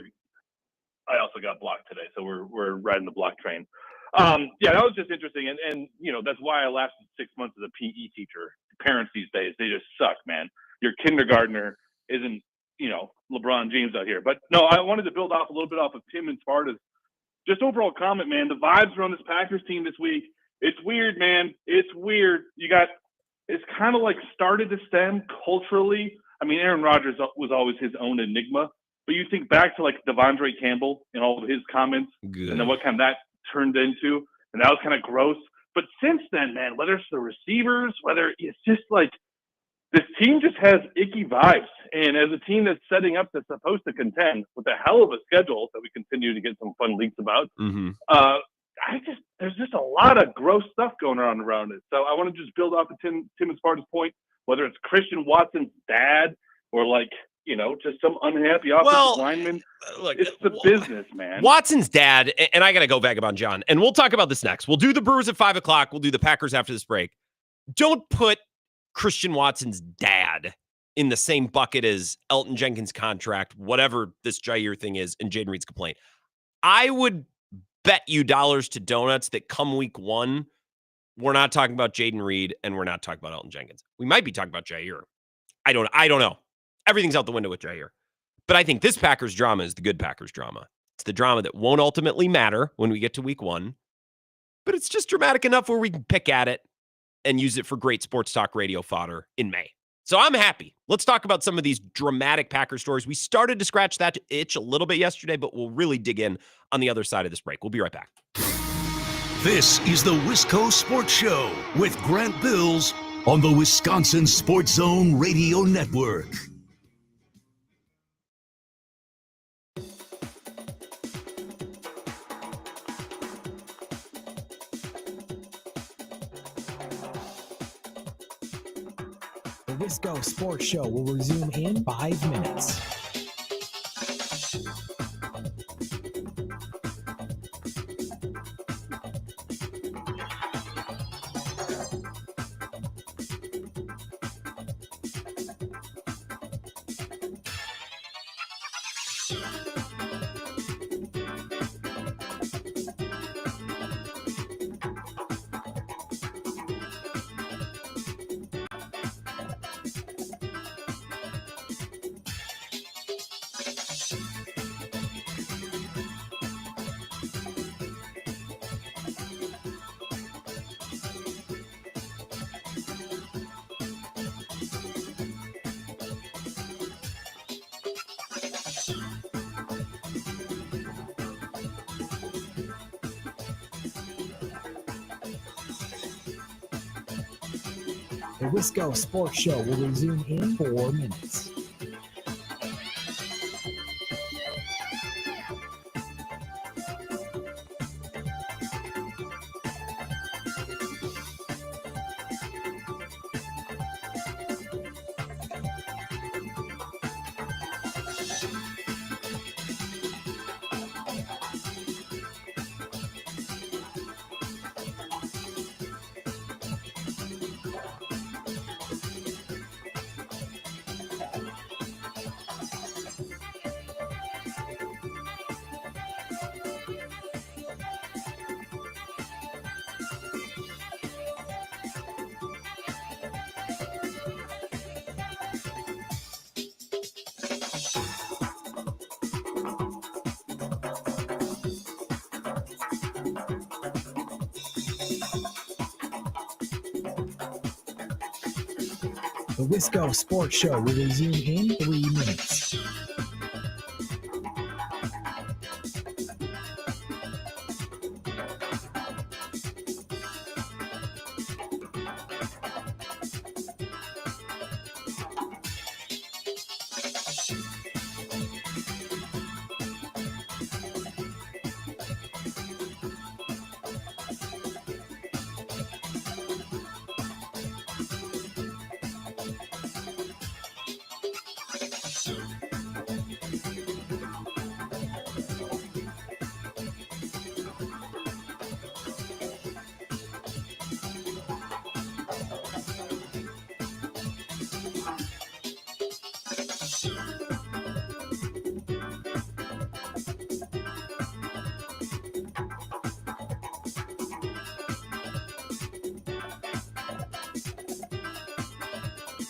I also got blocked today, so we're riding the block train. Yeah, that was just interesting, and that's why I lasted 6 months as a PE teacher. Parents these days, they just suck, man. Your kindergartner isn't, LeBron James out here. But no, I wanted to build off a little bit off of Tim and Sparta's just overall comment, man. The vibes around this Packers team this week, it's weird, man. It's weird. It's kind of like started to stem culturally. I mean, Aaron Rodgers was always his own enigma. But you think back to like Devondre Campbell and all of his comments, and then what kind of that turned into, and that was kind of gross. But since then, man, whether it's the receivers, whether it's just like this team just has icky vibes. And as a team that's setting up that's supposed to contend with a hell of a schedule that we continue to get some fun leaks about, there's just a lot of gross stuff going on around it. So I want to just build off of Tim and Sparta's point, whether it's Christian Watson's dad or like, just some unhappy offensive lineman. Look, it's the business, man. Watson's dad, and I got to go Vagabond John, and we'll talk about this next. We'll do the Brewers at 5 o'clock. We'll do the Packers after this break. Don't put Christian Watson's dad in the same bucket as Elton Jenkins' contract, whatever this Jair thing is, and Jaden Reed's complaint. I would bet you dollars to donuts that come week 1, we're not talking about Jaden Reed, and we're not talking about Elton Jenkins. We might be talking about Jair. I don't know. Everything's out the window with Jair. But I think this Packers drama is the good Packers drama. It's the drama that won't ultimately matter when we get to week 1. But it's just dramatic enough where we can pick at it and use it for great sports talk radio fodder in May. So I'm happy. Let's talk about some of these dramatic Packer stories. We started to scratch that itch a little bit yesterday, but we'll really dig in on the other side of this break. We'll be right back. This is the Wisco Sports Show with Grant Bills on the Wisconsin Sports Zone Radio Network. The Wisco Sports Show will resume in 5 minutes. The Wisco Sports Show will resume in 4 minutes. The Wisco Sports Show will resume in 3 minutes.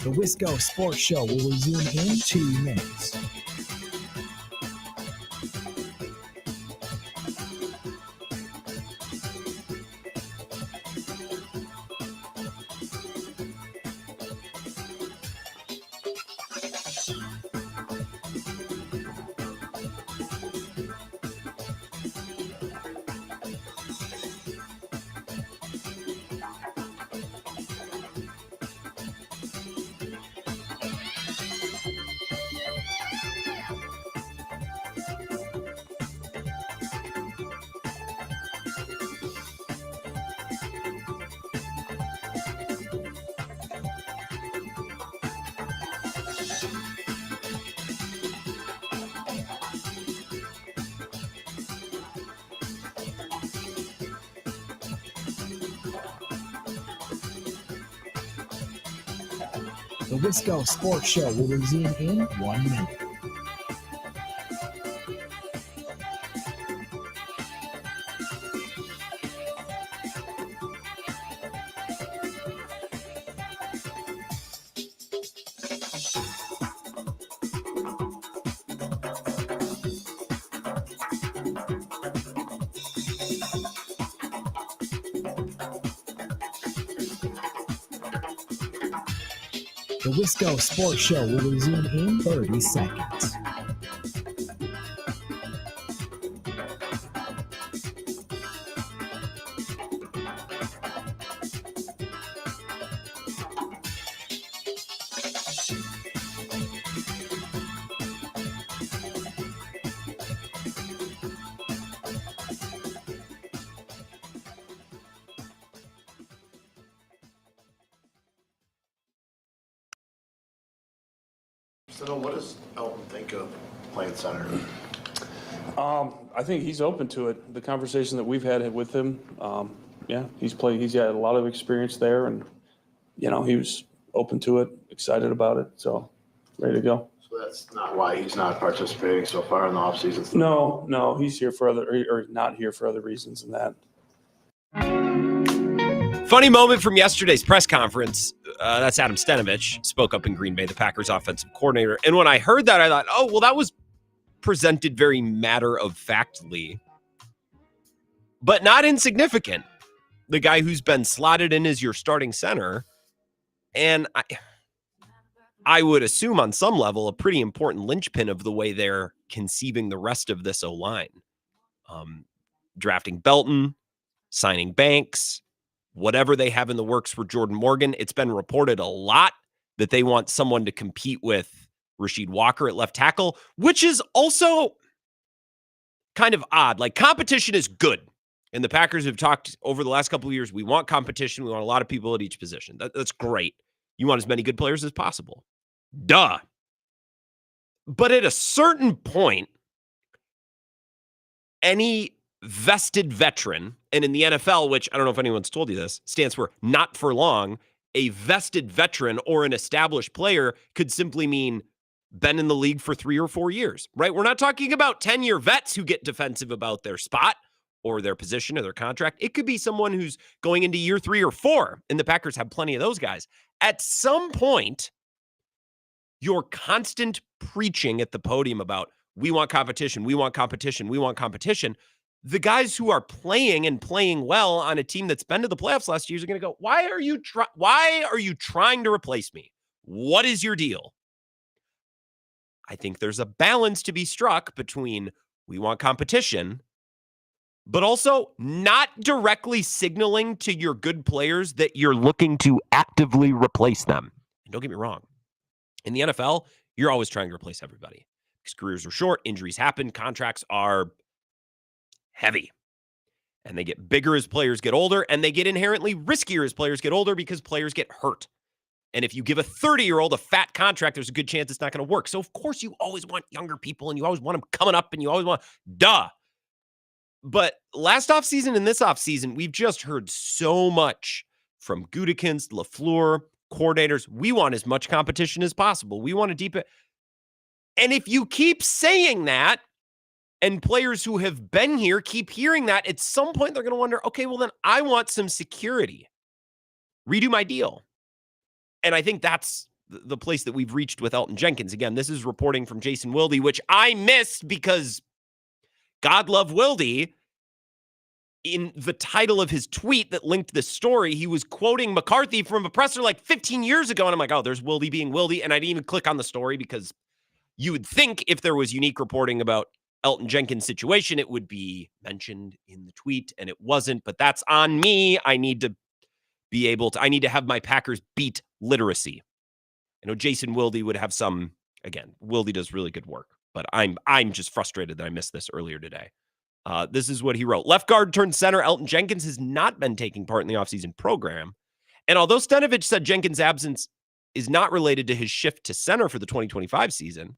The Wisco Sports Show will resume in 2 minutes. The Wisco Sports Show will resume in 1 minute. The Wisco Sports Show will resume in 30 seconds. So what does Elton think of playing center? I think he's open to it. The conversation that we've had with him, he's got a lot of experience there, and he was open to it, excited about it, so ready to go. So that's not why he's not participating so far in the offseason? No, he's here for not here for other reasons than that. Funny moment from yesterday's press conference. That's Adam Stenavich, spoke up in Green Bay, the Packers offensive coordinator. And when I heard that, I thought, oh, well, that was presented very matter-of-factly, but not insignificant. The guy who's been slotted in as your starting center, and I would assume on some level a pretty important linchpin of the way they're conceiving the rest of this O-line. Drafting Belton, signing Banks, whatever they have in the works for Jordan Morgan. It's been reported a lot that they want someone to compete with Rasheed Walker at left tackle, which is also kind of odd. Like, competition is good. And the Packers have talked over the last couple of years, we want competition. We want a lot of people at each position. That's great. You want as many good players as possible. Duh. But at a certain point, any vested veteran, and in the NFL, which I don't know if anyone's told you this, stands for not for long, a vested veteran or an established player could simply mean been in the league for 3 or 4 years, right? We're not talking about 10-year vets who get defensive about their spot or their position or their contract. It could be someone who's going into year 3 or 4, and the Packers have plenty of those guys. At some point, your constant preaching at the podium about we want competition, we want competition, we want competition, the guys who are playing and playing well on a team that's been to the playoffs last year are going to go, why are you trying to replace me? What is your deal? I think there's a balance to be struck between we want competition, but also not directly signaling to your good players that you're looking to actively replace them. And don't get me wrong. In the NFL, you're always trying to replace everybody because careers are short, injuries happen, contracts are heavy. And they get bigger as players get older, and they get inherently riskier as players get older because players get hurt. And if you give a 30-year-old a fat contract, there's a good chance it's not going to work. So, of course, you always want younger people, and you always want them coming up, and you always want, duh. But last offseason and this offseason, we've just heard so much from Gutekunst, LaFleur, coordinators. We want as much competition as possible. We want to deepen. And if you keep saying that, and players who have been here keep hearing that, at some point they're going to wonder, okay, well then I want some security. Redo my deal. And I think that's the place that we've reached with Elton Jenkins. Again, this is reporting from Jason Wilde, which I missed because God love Wilde. In the title of his tweet that linked this story, he was quoting McCarthy from a presser like 15 years ago. And I'm like, oh, there's Wilde being Wilde. And I didn't even click on the story because you would think if there was unique reporting about Elton Jenkins' situation, it would be mentioned in the tweet, and it wasn't. But that's on me. I need to have my Packers beat literacy. I know Jason Wilde would have some. Again, Wilde does really good work, but I'm just frustrated that I missed this earlier today. This is what he wrote. Left guard turned center Elton Jenkins has not been taking part in the offseason program. And although Stenavich said Jenkins' absence is not related to his shift to center for the 2025 season,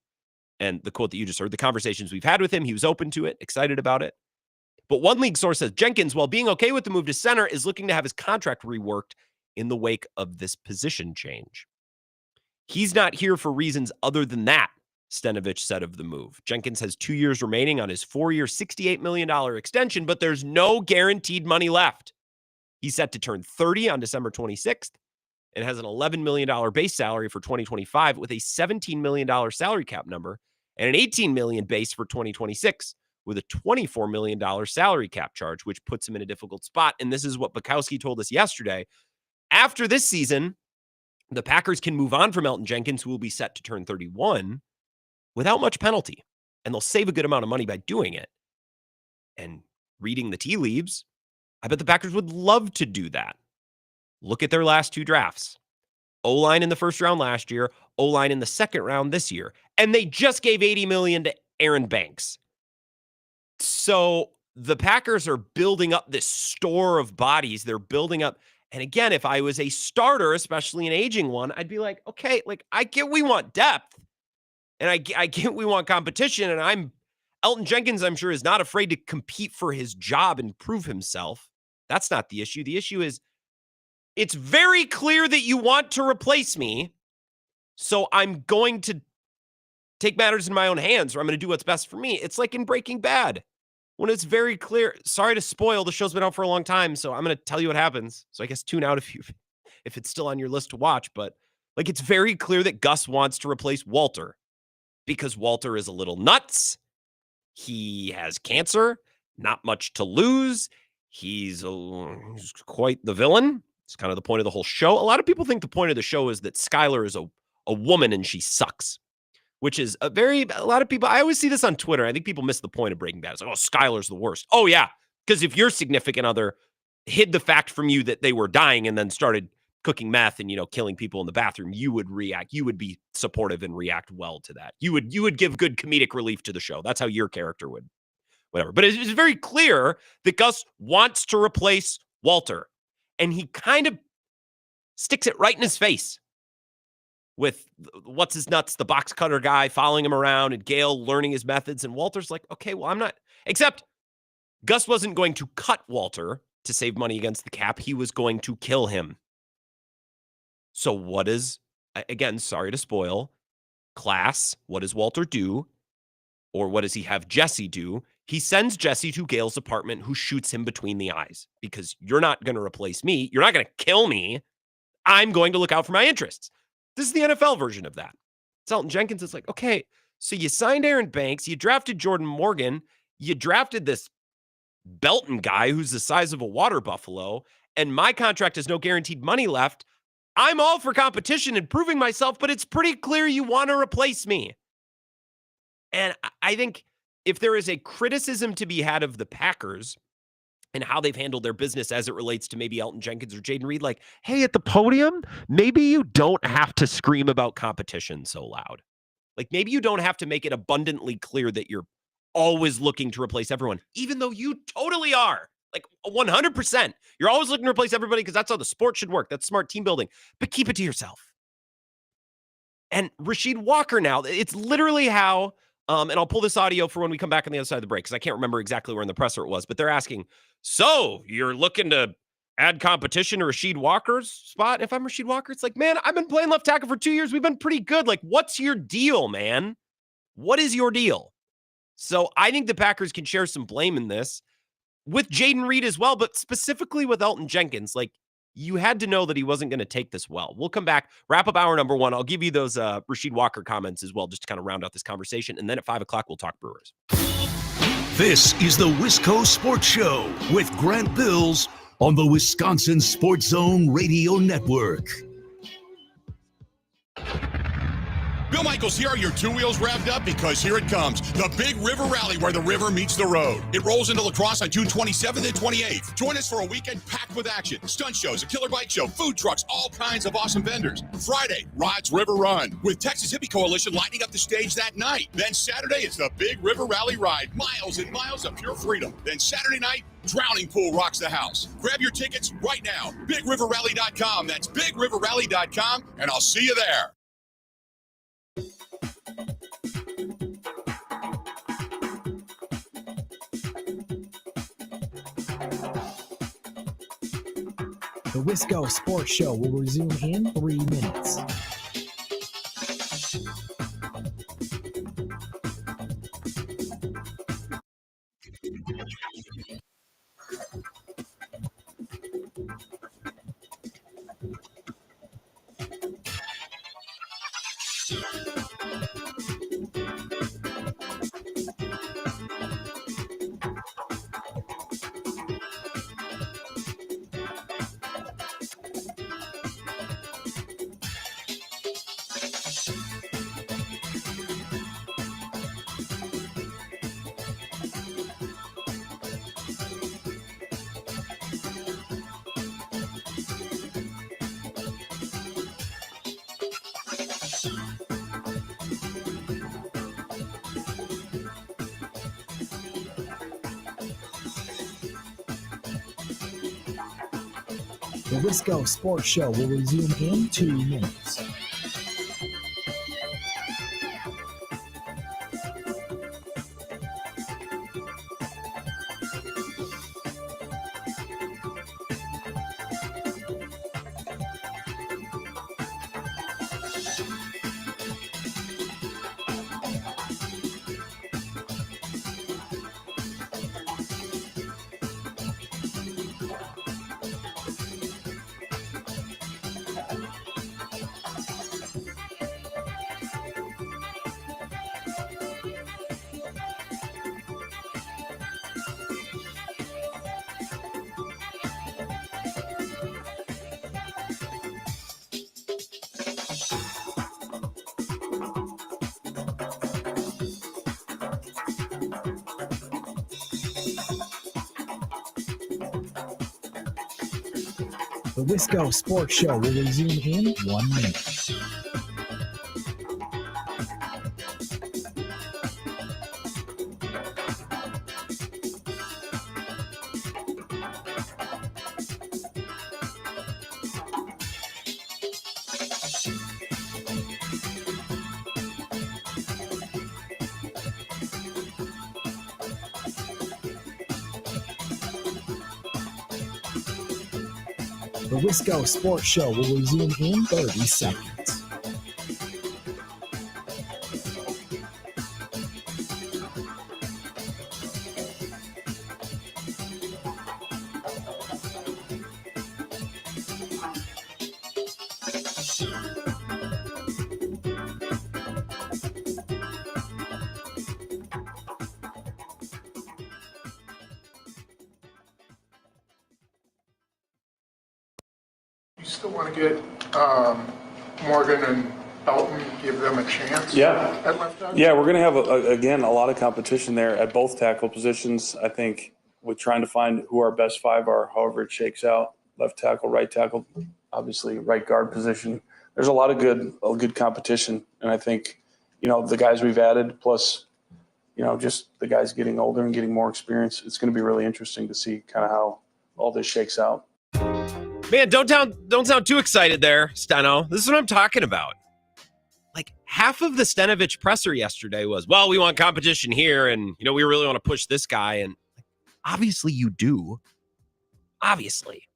and the quote that you just heard, the conversations we've had with him, he was open to it, excited about it. But one league source says Jenkins, while being okay with the move to center, is looking to have his contract reworked in the wake of this position change. He's not here for reasons other than that, Stenavich said of the move. Jenkins has 2 years remaining on his 4-year, $68 million extension, but there's no guaranteed money left. He's set to turn 30 on December 26th and has an $11 million base salary for 2025 with a $17 million salary cap number and an $18 million base for 2026 with a $24 million salary cap charge, which puts him in a difficult spot. And this is what Bukowski told us yesterday. After this season, the Packers can move on from Elton Jenkins, who will be set to turn 31, without much penalty. And they'll save a good amount of money by doing it. And reading the tea leaves, I bet the Packers would love to do that. Look at their last 2 drafts. O-line in the first round last year, O-line in the second round this year. And they just gave $80 million to Aaron Banks. So the Packers are building up this store of bodies. They're building up. And again, if I was a starter, especially an aging one, I'd be like, okay, like I get we want depth, And I get we want competition, and Elton Jenkins, I'm sure, is not afraid to compete for his job and prove himself. That's not the issue. The issue is it's very clear that you want to replace me, so I'm going to take matters in my own hands, or I'm going to do what's best for me. It's like in Breaking Bad, when it's very clear. Sorry to spoil, the show's been out for a long time, so I'm going to tell you what happens. So I guess tune out if it's still on your list to watch, but like it's very clear that Gus wants to replace Walter because Walter is a little nuts. He has cancer, not much to lose. He's quite the villain. It's kind of the point of the whole show. A lot of people think the point of the show is that Skylar is a woman and she sucks, which is a lot of people. I always see this on Twitter. I think people miss the point of Breaking Bad. It's like, oh, Skylar's the worst. Oh, yeah. Because if your significant other hid the fact from you that they were dying and then started cooking meth and, killing people in the bathroom, you would react. You would be supportive and react well to that. You would give good comedic relief to the show. That's how your character would, whatever. But it's very clear that Gus wants to replace Walter, and he kind of sticks it right in his face with what's his nuts, the box cutter guy following him around, and Gale learning his methods. And Walter's like, okay, well, I'm not. Except Gus wasn't going to cut Walter to save money against the cap. He was going to kill him. So what is, again, sorry to spoil, class, what does Walter do? Or what does he have Jesse do? He sends Jesse to Gale's apartment, who shoots him between the eyes, because you're not going to replace me. You're not going to kill me. I'm going to look out for my interests. This is the NFL version of that. It's Elton Jenkins. It's like, okay, so you signed Aaron Banks. You drafted Jordan Morgan. You drafted this Belton guy who's the size of a water buffalo, and my contract has no guaranteed money left. I'm all for competition and proving myself, but it's pretty clear you want to replace me. And I think if there is a criticism to be had of the Packers and how they've handled their business as it relates to maybe Elton Jenkins or Jaden Reed, like, hey, at the podium, maybe you don't have to scream about competition so loud. Like, maybe you don't have to make it abundantly clear that you're always looking to replace everyone, even though you totally are. Like 100%. You're always looking to replace everybody because that's how the sport should work. That's smart team building. But keep it to yourself. And Rasheed Walker now, it's literally how, and I'll pull this audio for when we come back on the other side of the break because I can't remember exactly where in the presser it was, but they're asking, so you're looking to add competition to Rasheed Walker's spot? If I'm Rasheed Walker, it's like, man, I've been playing left tackle for 2 years. We've been pretty good. Like, what's your deal, man? What is your deal? So I think the Packers can share some blame in this with Jaden Reed as well, but specifically with Elton Jenkins. Like, you had to know that he wasn't going to take this well. We'll come back, wrap up hour number one. I'll give you those Rasheed Walker comments as well, just to kind of round out this conversation. And then at 5 o'clock, we'll talk Brewers. This is the Wisco Sports Show with Grant Bills on the Wisconsin Sports Zone Radio Network. Bill Michaels here. Are your two wheels revved up? Because here it comes. The Big River Rally, where the river meets the road. It rolls into La Crosse on June 27th and 28th. Join us for a weekend packed with action. Stunt shows, a killer bike show, food trucks, all kinds of awesome vendors. Friday, Rod's River Run, with Texas Hippie Coalition lighting up the stage that night. Then Saturday is the Big River Rally Ride. Miles and miles of pure freedom. Then Saturday night, Drowning Pool rocks the house. Grab your tickets right now. BigRiverRally.com. That's BigRiverRally.com, and I'll see you there. The Wisco Sports Show will resume in 3 minutes. The Wisco Sports Show will resume in 2 minutes. The Wisco Sports Show will resume in 1 minute. The Wisco Sports Show will resume in 30 seconds. You still want to get Morgan and Elton, give them a chance at left tackle? Yeah, we're going to have, again, a lot of competition there at both tackle positions. I think with trying to find who our best five are, however it shakes out, left tackle, right tackle, obviously right guard position. There's a lot of good competition. And I think, the guys we've added plus, just the guys getting older and getting more experience, it's going to be really interesting to see kind of how all this shakes out. Man, don't sound too excited there, Steno. This is what I'm talking about. Like half of the Stenovich presser yesterday was, well, we want competition here, and we really want to push this guy. And obviously you do. Obviously.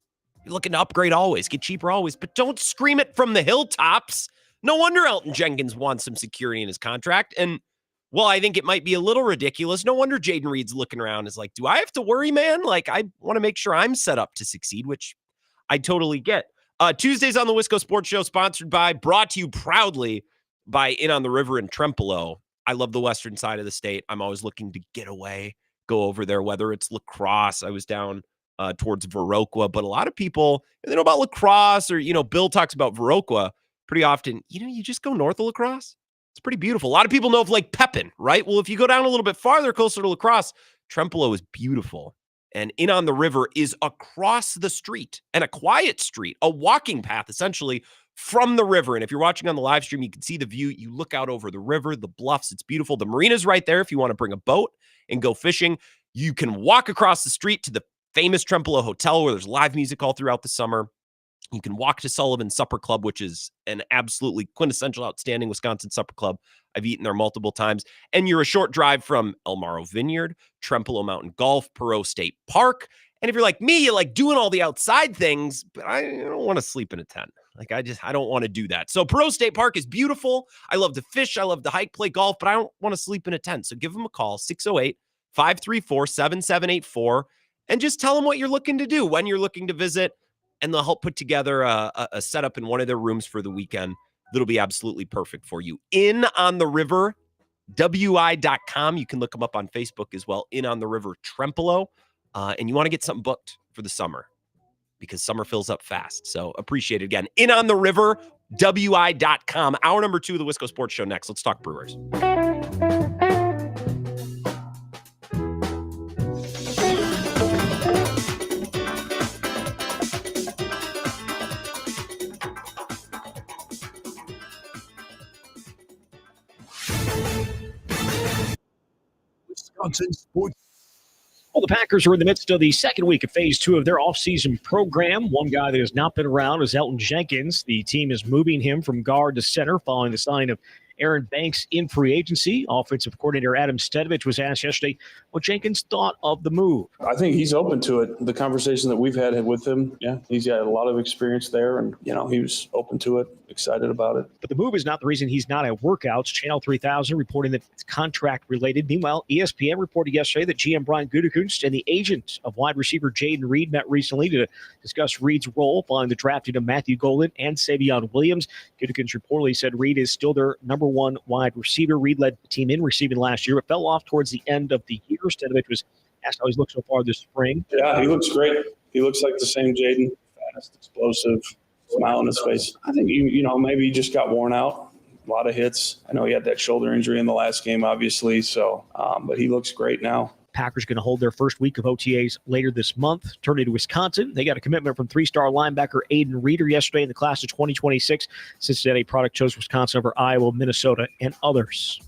You're looking to upgrade always, get cheaper always, but don't scream it from the hilltops. No wonder Elton Jenkins wants some security in his contract. And well, I think it might be a little ridiculous. No wonder Jaden Reed's looking around is like, do I have to worry, man? Like, I want to make sure I'm set up to succeed, which I totally get. Tuesdays on the Wisco Sports Show, brought to you proudly by In on the River in Trempealeau. I love the western side of the state. I'm always looking to get away, go over there, whether it's lacrosse. I was down towards Viroqua, but a lot of people, they know about lacrosse or, Bill talks about Viroqua pretty often. You just go north of lacrosse. It's pretty beautiful. A lot of people know of Lake Pepin, right? Well, if you go down a little bit farther, closer to lacrosse, Trempealeau is beautiful. And In on the River is across the street, and a quiet street, a walking path, essentially, from the river. And if you're watching on the live stream, you can see the view. You look out over the river, the bluffs. It's beautiful. The marina's right there if you want to bring a boat and go fishing. You can walk across the street to the famous Trempealeau Hotel, where there's live music all throughout the summer. You can walk to Sullivan's Supper Club, which is an absolutely quintessential, outstanding Wisconsin supper club. I've eaten there multiple times. And you're a short drive from El Morro Vineyard, Trempealeau Mountain Golf, Perot State Park. And if you're like me, you like doing all the outside things, but I don't want to sleep in a tent. Like, I don't want to do that. So Perot State Park is beautiful. I love to fish. I love to hike, play golf, but I don't want to sleep in a tent. So give them a call, 608-534-7784, and just tell them what you're looking to do, when you're looking to visit, and they'll help put together a setup in one of their rooms for the weekend that'll be absolutely perfect for you. In on the River, WI.com. You can look them up on Facebook as well. In on the River Trempealeau. And you want to get something booked for the summer because summer fills up fast. So appreciate it again. In on the River, WI.com. Hour number 2 of the Wisco Sports Show next. Let's talk Brewers. Wisconsin Sports. Well, the Packers are in the midst of the second week of phase 2 of their offseason program. One guy that has not been around is Elton Jenkins. The team is moving him from guard to center following the signing of Aaron Banks in free agency. Offensive coordinator Adam Stenovich was asked yesterday what Jenkins thought of the move. I think he's open to it. The conversation that we've had with him, he's got a lot of experience there, and, he was open to it, excited about it. But the move is not the reason he's not at workouts. Channel 3000 reporting that it's contract-related. Meanwhile, ESPN reported yesterday that GM Brian Gutekunst and the agent of wide receiver Jaden Reed met recently to discuss Reed's role following the drafting of Matthew Golden and Savion Williams. Gutekunst reportedly said Reed is still their number one wide receiver. Reed led the team in receiving last year, but fell off towards the end of the year. Stenovich was asked how he's looked so far this spring. Yeah, he looks great. He looks like the same Jaden, fast, explosive, smile on his face. I think, maybe he just got worn out. A lot of hits. I know he had that shoulder injury in the last game, obviously. So, but he looks great now. Packers going to hold their first week of OTAs later this month. Turning to Wisconsin, they got a commitment from 3-star linebacker Aiden Reeder yesterday in the class of 2026. Cincinnati product chose Wisconsin over Iowa, Minnesota, and others.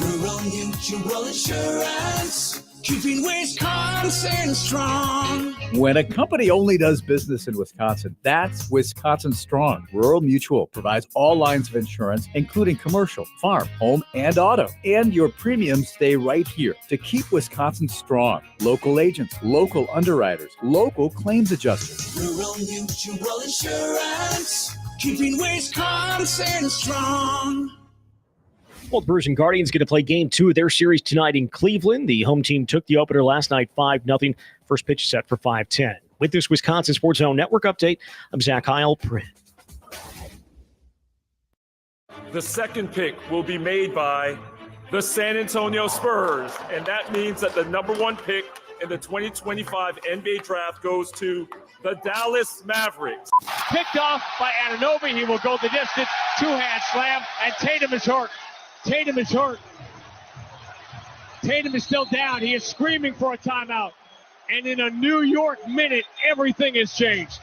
Rural Mutual Insurance, keeping Wisconsin strong. When a company only does business in Wisconsin, that's Wisconsin Strong. Rural Mutual provides all lines of insurance, including commercial, farm, home, and auto. And your premiums stay right here to keep Wisconsin strong. Local agents, local underwriters, local claims adjusters. Rural Mutual Insurance, keeping Wisconsin strong. Well, the Brewers and Guardians going to play Game 2 of their series tonight in Cleveland. The home team took the opener last night 5-0. First pitch set for 5:10. With this Wisconsin Sports Zone Network update, I'm Zach Heilprin. The second pick will be made by the San Antonio Spurs, and that means that the number 1 pick in the 2025 NBA Draft goes to the Dallas Mavericks. Picked off by Anunoby. He will go the distance. Two-hand slam, and Tatum is hurt. Tatum is hurt. Tatum is still down. He is screaming for a timeout. And in a New York minute, everything has changed.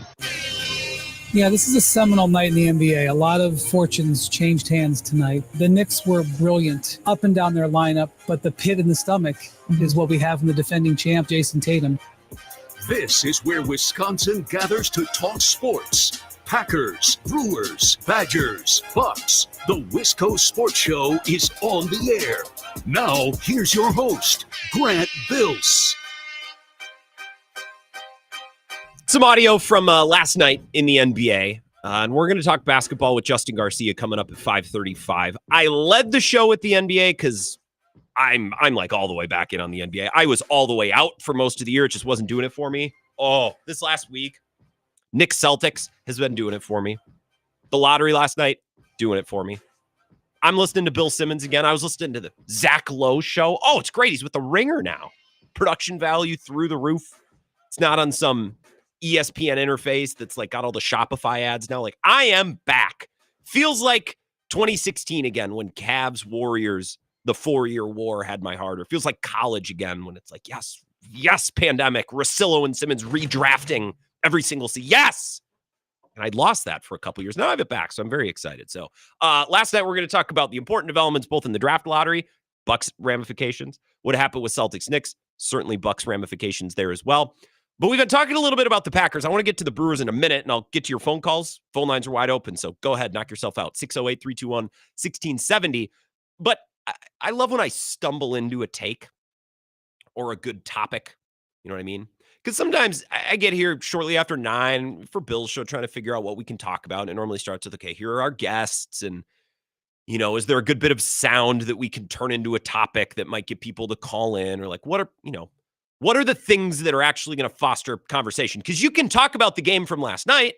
Yeah, this is a seminal night in the NBA. A lot of fortunes changed hands tonight. The Knicks were brilliant up and down their lineup, but the pit in the stomach is what we have in the defending champ, Jason Tatum. This is where Wisconsin gathers to talk sports. Packers, Brewers, Badgers, Bucks. The Wisco Sports Show is on the air. Now, here's your host, Grant Bills. Some audio from last night in the NBA, and we're going to talk basketball with Justin Garcia coming up at 5:35. I led the show with the NBA because I'm like all the way back in on the NBA. I was all the way out for most of the year. It just wasn't doing it for me. Oh, this last week, Knicks Celtics has been doing it for me. The lottery last night, doing it for me. I'm listening to Bill Simmons again. I was listening to the Zach Lowe show. Oh, it's great. He's with the Ringer now. Production value through the roof. It's not on some ESPN interface that's like got all the Shopify ads now. Like, I am back. Feels like 2016 again when Cavs Warriors, the 4-year war had my heart. Or feels like college again when it's like, yes, pandemic, Russillo and Simmons redrafting every single season. Yes. And I'd lost that for a couple years. Now I have it back, so I'm very excited. So last night we're going to talk about the important developments both in the draft lottery, Bucks ramifications, what happened with Celtics Knicks, certainly Bucks ramifications there as well. But we've been talking a little bit about the Packers. I want to get to the Brewers in a minute, and I'll get to your phone calls. Phone lines are wide open, so go ahead, knock yourself out. 608-321-1670. But I love when I stumble into a take or a good topic. You know what I mean? Because sometimes I get here shortly after 9 for Bill's show trying to figure out what we can talk about. And it normally starts with, okay, here are our guests. And, you know, is there a good bit of sound that we can turn into a topic that might get people to call in? Or like, what are the things that are actually going to foster conversation? Because you can talk about the game from last night.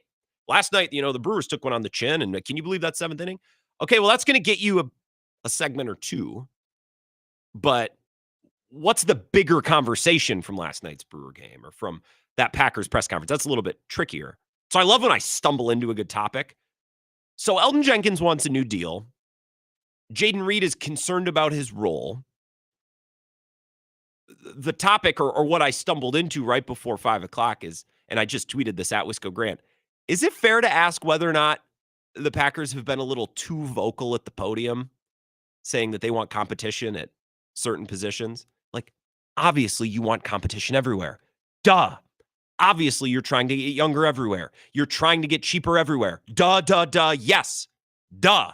Last night, the Brewers took one on the chin. And can you believe that 7th inning? Okay, well, that's going to get you a segment or two. But what's the bigger conversation from last night's Brewer game or from that Packers press conference? That's a little bit trickier. So I love when I stumble into a good topic. So Elgton Jenkins wants a new deal. Jaden Reed is concerned about his role. The topic or what I stumbled into right before 5 o'clock is, and I just tweeted this at Wisco Grant, is it fair to ask whether or not the Packers have been a little too vocal at the podium saying that they want competition at certain positions? Like, obviously you want competition everywhere. Duh. Obviously you're trying to get younger everywhere. You're trying to get cheaper everywhere. Duh. Yes. Duh.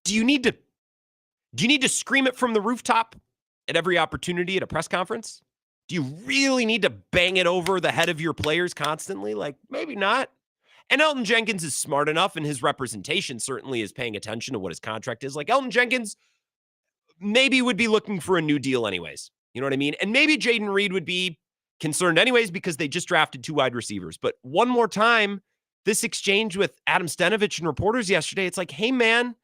Do you need to scream it from the rooftop at every opportunity at a press conference? Do you really need to bang it over the head of your players constantly? Like, maybe not. And Elgton Jenkins is smart enough, and his representation certainly is paying attention to what his contract is. Like, Elgton Jenkins maybe would be looking for a new deal anyways. You know what I mean? And maybe Jaden Reed would be concerned anyways because they just drafted 2 wide receivers. But one more time, this exchange with Adam Stenovich and reporters yesterday, it's like, hey, man,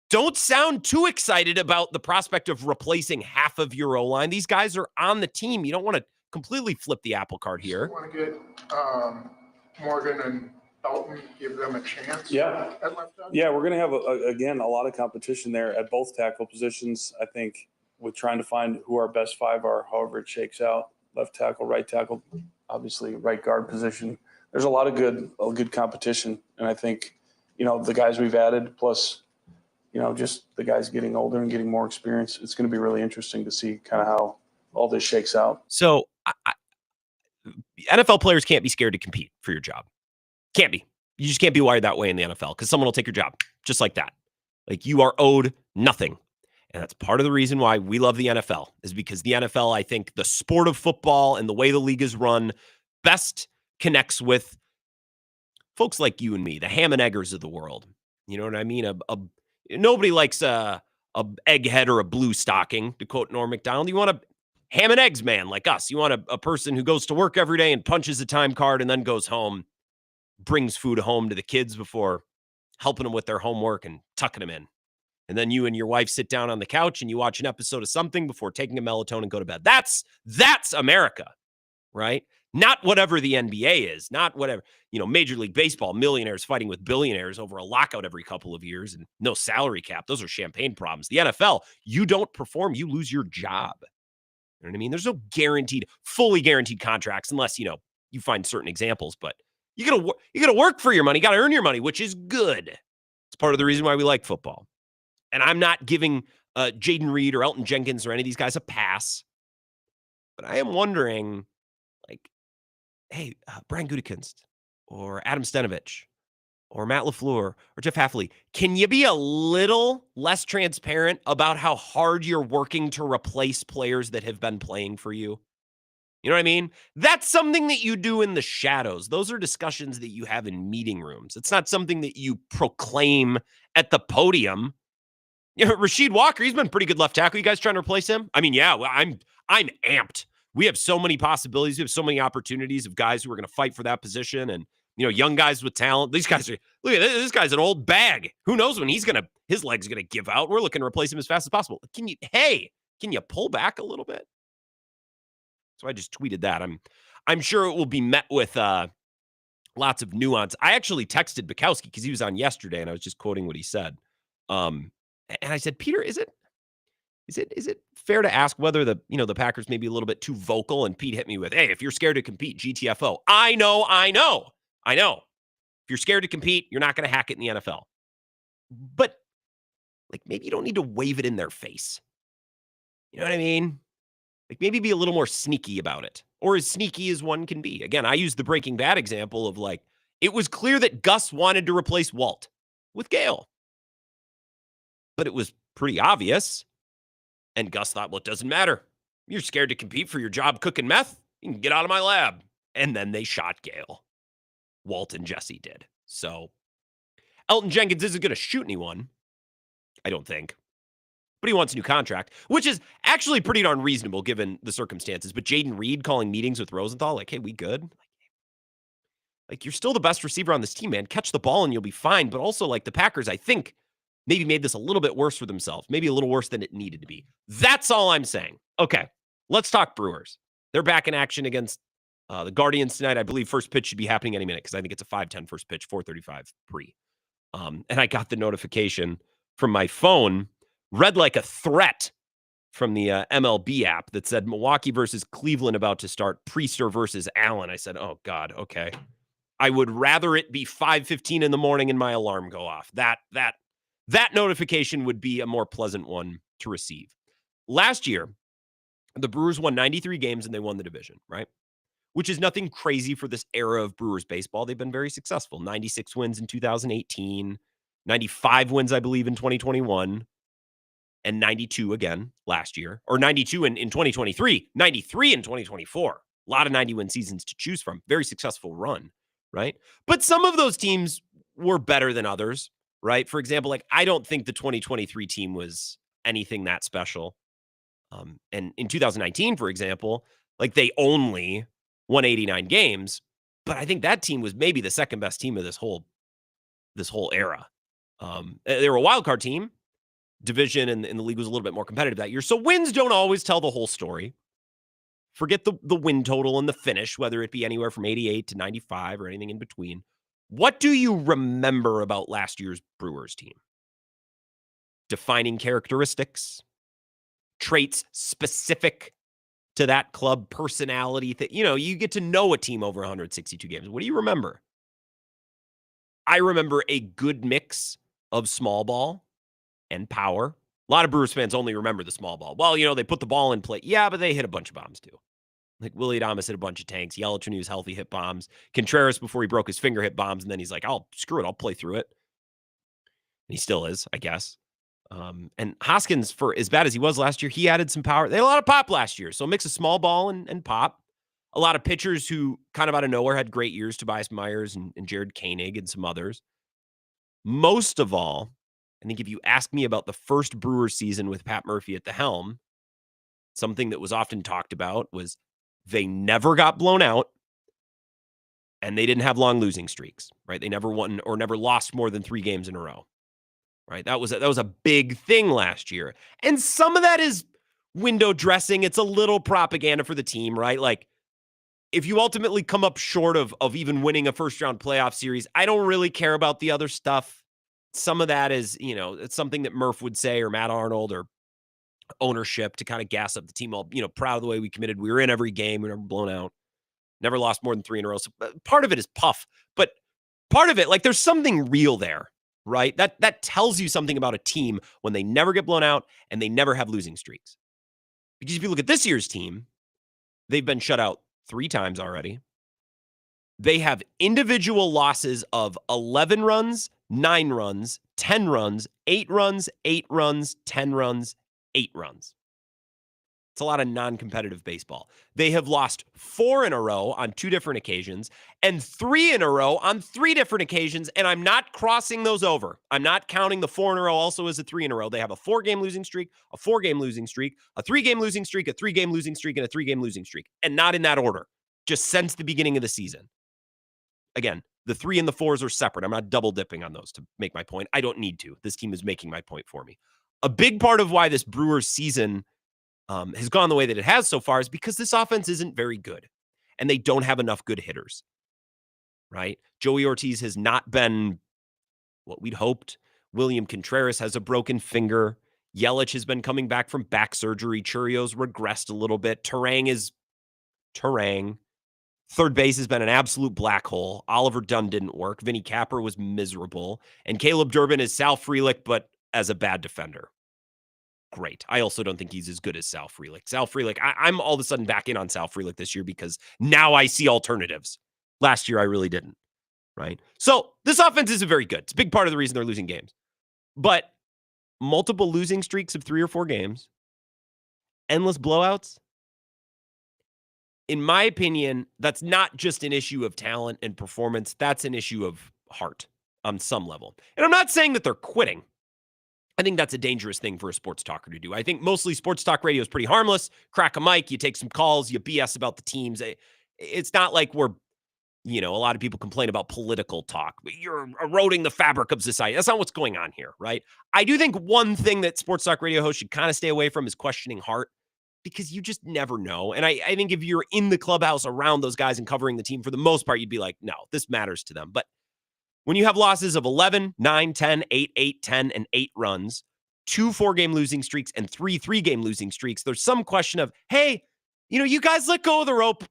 don't sound too excited about the prospect of replacing half of your O-line. These guys are on the team. You don't want to completely flip the apple cart here. I want to get Morgan and Elton give them a chance Yeah. at left tackle? Yeah, we're going to have, again, a lot of competition there at both tackle positions. I think with trying to find who our best five are, however it shakes out, left tackle, right tackle, obviously right guard position. There's a lot of good competition. And I think, the guys we've added plus, just the guys getting older and getting more experience, it's going to be really interesting to see kind of how all this shakes out. So NFL players can't be scared to compete for your job. Can't be. You just can't be wired that way in the NFL because someone will take your job just like that. Like you are owed nothing. And that's part of the reason why we love the NFL is because the NFL, I think the sport of football and the way the league is run best connects with folks like you and me, the ham and eggers of the world. You know what I mean? Nobody likes a egghead or a blue stocking, to quote Norm Macdonald. You want a ham and eggs man like us. You want a person who goes to work every day and punches a time card and then goes home, brings food home to the kids before helping them with their homework and tucking them in. And then you and your wife sit down on the couch and you watch an episode of something before taking a melatonin and go to bed. That's America, right? Not whatever the NBA is, not whatever, Major League Baseball, millionaires fighting with billionaires over a lockout every couple of years and no salary cap. Those are champagne problems. The NFL, you don't perform, you lose your job. You know what I mean? There's no fully guaranteed contracts unless, you find certain examples, but you gotta work for your money, you gotta earn your money, which is good. It's part of the reason why we like football. And I'm not giving Jaden Reed or Elton Jenkins or any of these guys a pass, but I am wondering, hey, Brian Gutekunst or Adam Stenavich or Matt LaFleur or Jeff Hafley, can you be a little less transparent about how hard you're working to replace players that have been playing for you? You know what I mean? That's something that you do in the shadows. Those are discussions that you have in meeting rooms. It's not something that you proclaim at the podium. Rasheed Walker, he's been pretty good left tackle. You guys trying to replace him? I mean, yeah, I'm amped. We have so many possibilities. We have so many opportunities of guys who are going to fight for that position and, young guys with talent. These guys are, look at this guy's an old bag. Who knows when his leg's going to give out? We're looking to replace him as fast as possible. Can you pull back a little bit? So I just tweeted that. I'm sure it will be met with lots of nuance. I actually texted Bukowski because he was on yesterday and I was just quoting what he said. And I said, Peter, is it fair to ask whether the Packers may be a little bit too vocal? And Pete hit me with, hey, if you're scared to compete, GTFO. I know. If you're scared to compete, you're not going to hack it in the NFL. But maybe you don't need to wave it in their face. You know what I mean? Maybe be a little more sneaky about it, or as sneaky as one can be. Again, I used the Breaking Bad example of it was clear that Gus wanted to replace Walt with Gale. But it was pretty obvious. And Gus thought, well, it doesn't matter. You're scared to compete for your job cooking meth? You can get out of my lab. And then they shot Gale. Walt and Jesse did. So Elton Jenkins isn't going to shoot anyone, I don't think. But he wants a new contract, which is actually pretty darn reasonable given the circumstances. But Jaden Reed calling meetings with Rosenthal, hey, we good? You're still the best receiver on this team, man. Catch the ball and you'll be fine. But also, the Packers, I think, maybe made this a little bit worse for themselves. Maybe a little worse than it needed to be. That's all I'm saying. Okay, let's talk Brewers. They're back in action against the Guardians tonight. I believe first pitch should be happening any minute because I think it's a 5:10 first pitch, 4:35 pre. And I got the notification from my phone, read like a threat from the MLB app that said Milwaukee versus Cleveland about to start, Priester versus Allen. I said, oh, God, okay. I would rather it be 5:15 in the morning and my alarm go off. That notification would be a more pleasant one to receive. Last year, the Brewers won 93 games and they won the division, right? Which is nothing crazy for this era of Brewers baseball. They've been very successful. 96 wins in 2018, 95 wins, I believe, in 2021, and 92 again last year, or 92 in 2023, 93 in 2024. A lot of 90-win seasons to choose from. Very successful run, right? But some of those teams were better than others, right? For example, I don't think the 2023 team was anything that special. And in 2019, for example, they only won 89 games, but I think that team was maybe the second best team of this whole era. They were a wild card team. Division and the league was a little bit more competitive that year. So wins don't always tell the whole story. Forget the win total and the finish, whether it be anywhere from 88 to 95 or anything in between. What do you remember about last year's Brewers team? Defining characteristics, traits specific to that club, personality. You get to know a team over 162 games. What do you remember? I remember a good mix of small ball and power. A lot of Brewers fans only remember the small ball. Well, they put the ball in play. Yeah, but they hit a bunch of bombs too. Like Willie Adames hit a bunch of tanks. Yelich, when he was healthy, hit bombs. Contreras, before he broke his finger, hit bombs. And then he's like, screw it. I'll play through it. And he still is, I guess. And Hoskins, for as bad as he was last year, he added some power. They had a lot of pop last year. So a mix of small ball and pop. A lot of pitchers who kind of out of nowhere had great years. Tobias Myers and Jared Koenig and some others. Most of all, I think if you ask me about the first Brewers season with Pat Murphy at the helm, something that was often talked about was they never got blown out and they didn't have long losing streaks, right? They never won or never lost more than 3 games in a row, right? That was a big thing last year. And some of that is window dressing. It's a little propaganda for the team, right? Like, if you ultimately come up short of even winning a first-round playoff series, I don't really care about the other stuff. Some of that is, it's something that Murph would say, or Matt Arnold, or ownership to kind of gas up the team. All, proud of the way we committed. We were in every game. We were never blown out. Never lost more than 3 in a row. So part of it is puff, but part of it, like, there's something real there, right? That tells you something about a team when they never get blown out and they never have losing streaks. Because if you look at this year's team, they've been shut out 3 times already. They have individual losses of 11 runs, 9 runs, 10 runs, 8 runs, 8 runs, 10 runs, 8 runs. It's a lot of non-competitive baseball. They have lost 4 in a row on 2 different occasions and 3 in a row on 3 different occasions, and I'm not crossing those over. I'm not counting the 4 in a row also as a 3 in a row. They have a 4-game losing streak, a 4-game losing streak, a 3-game losing streak, a 3-game losing streak, and a 3-game losing streak, and not in that order, just since the beginning of the season. Again, the 3 and the 4s are separate. I'm not double dipping on those to make my point. I don't need to. This team is making my point for me. A big part of why this Brewers season has gone the way that it has so far is because this offense isn't very good and they don't have enough good hitters, right? Joey Ortiz has not been what we'd hoped. William Contreras has a broken finger. Yelich has been coming back from back surgery. Churio's regressed a little bit. Terang is Terang. Third base has been an absolute black hole. Oliver Dunn didn't work. Vinny Capper was miserable. And Caleb Durbin is Sal Frelick, but as a bad defender. Great. I also don't think he's as good as Sal Frelick. Sal Frelick, I'm all of a sudden back in on Sal Frelick this year because now I see alternatives. Last year, I really didn't, right? So this offense isn't very good. It's a big part of the reason they're losing games. But multiple losing streaks of 3 or 4 games, endless blowouts, in my opinion, that's not just an issue of talent and performance. That's an issue of heart on some level. And I'm not saying that they're quitting. I think that's a dangerous thing for a sports talker to do. I think mostly sports talk radio is pretty harmless. Crack a mic, you take some calls, you BS about the teams. It's not like we're, a lot of people complain about political talk. You're eroding the fabric of society. That's not what's going on here, right? I do think one thing that sports talk radio hosts should kind of stay away from is questioning heart, because you just never know. And I think if you're in the clubhouse around those guys and covering the team, for the most part, you'd be like, no, this matters to them. But when you have losses of 11, 9, 10, 8, 8, 10, and 8 runs, 2 4-game losing streaks, and 3 3-game losing streaks, there's some question of, hey, you guys let go of the rope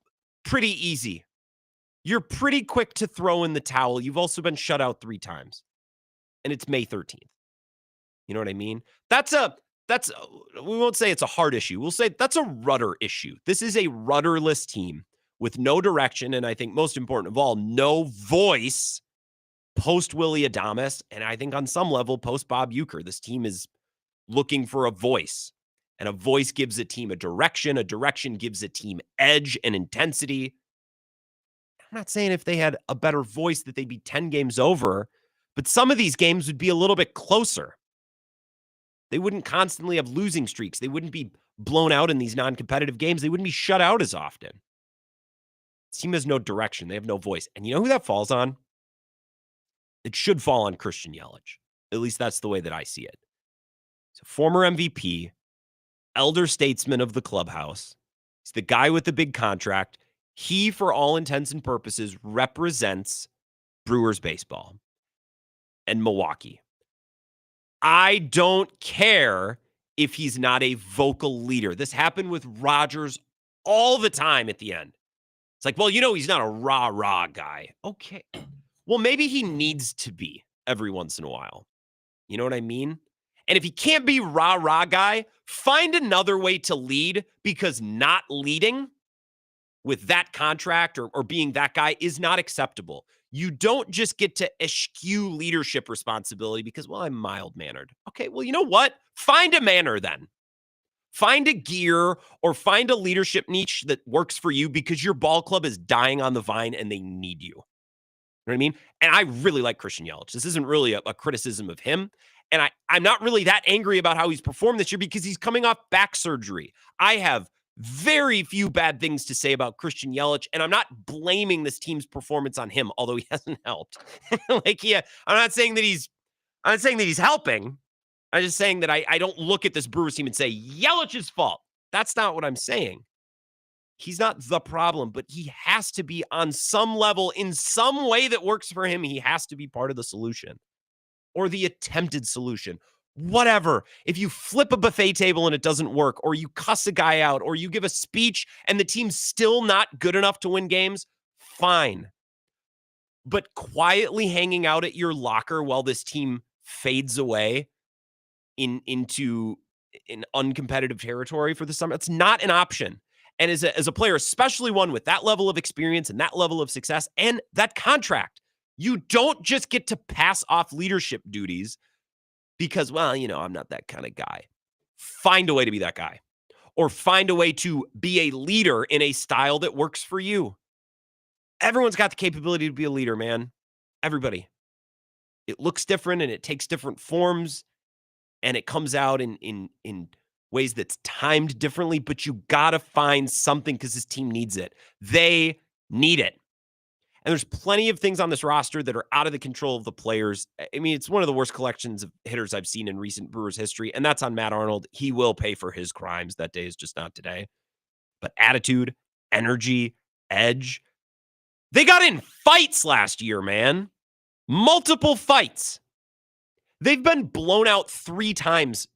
pretty easy. You're pretty quick to throw in the towel. You've also been shut out 3 times. And it's May 13th. You know what I mean? We won't say it's a hard issue. We'll say that's a rudder issue. This is a rudderless team with no direction. And I think most important of all, no voice post Willie Adames, and I think on some level post Bob Uecker. This team is looking for a voice, and a voice gives a team a direction gives a team edge and intensity. I'm not saying if they had a better voice that they'd be 10 games over, but some of these games would be a little bit closer. They wouldn't constantly have losing streaks. They wouldn't be blown out in these non-competitive games. They wouldn't be shut out as often. This team has no direction. They have no voice. And you know who that falls on? It should fall on Christian Yelich. At least that's the way that I see it. He's a former MVP, elder statesman of the clubhouse. He's the guy with the big contract. He, for all intents and purposes, represents Brewers baseball and Milwaukee. I don't care if he's not a vocal leader. This happened with Rodgers all the time at the end. It's like, well, he's not a rah-rah guy. Okay. Well, maybe he needs to be every once in a while. You know what I mean? And if he can't be rah-rah guy, find another way to lead, because not leading with that contract or being that guy is not acceptable. You don't just get to eschew leadership responsibility because, well, I'm mild-mannered. Okay, well, you know what? Find a manner then. Find a gear or find a leadership niche that works for you, because your ball club is dying on the vine and they need you. You know what I mean? And I really like Christian Yelich. This isn't really a criticism of him. And I'm not really that angry about how he's performed this year because he's coming off back surgery. I have very few bad things to say about Christian Yelich, and I'm not blaming this team's performance on him, although he hasn't helped. I'm not saying that he's helping. I'm just saying that I don't look at this Brewers team and say Yelich's fault. That's not what I'm saying. He's not the problem, but he has to be on some level, in some way that works for him. He has to be part of the solution or the attempted solution. Whatever. If you flip a buffet table and it doesn't work, or you cuss a guy out, or you give a speech and the team's still not good enough to win games, fine. But quietly hanging out at your locker while this team fades away into an uncompetitive territory for the summer, it's not an option. And as a player, especially one with that level of experience and that level of success and that contract, you don't just get to pass off leadership duties because, well, I'm not that kind of guy. Find a way to be that guy, or find a way to be a leader in a style that works for you. Everyone's got the capability to be a leader, man. Everybody. It looks different and it takes different forms and it comes out in ways that's timed differently, but you got to find something because this team needs it. They need it. And there's plenty of things on this roster that are out of the control of the players. I mean, it's one of the worst collections of hitters I've seen in recent Brewers history, and that's on Matt Arnold. He will pay for his crimes. That day is just not today. But attitude, energy, edge. They got in fights last year, man. Multiple fights. They've been blown out 3 times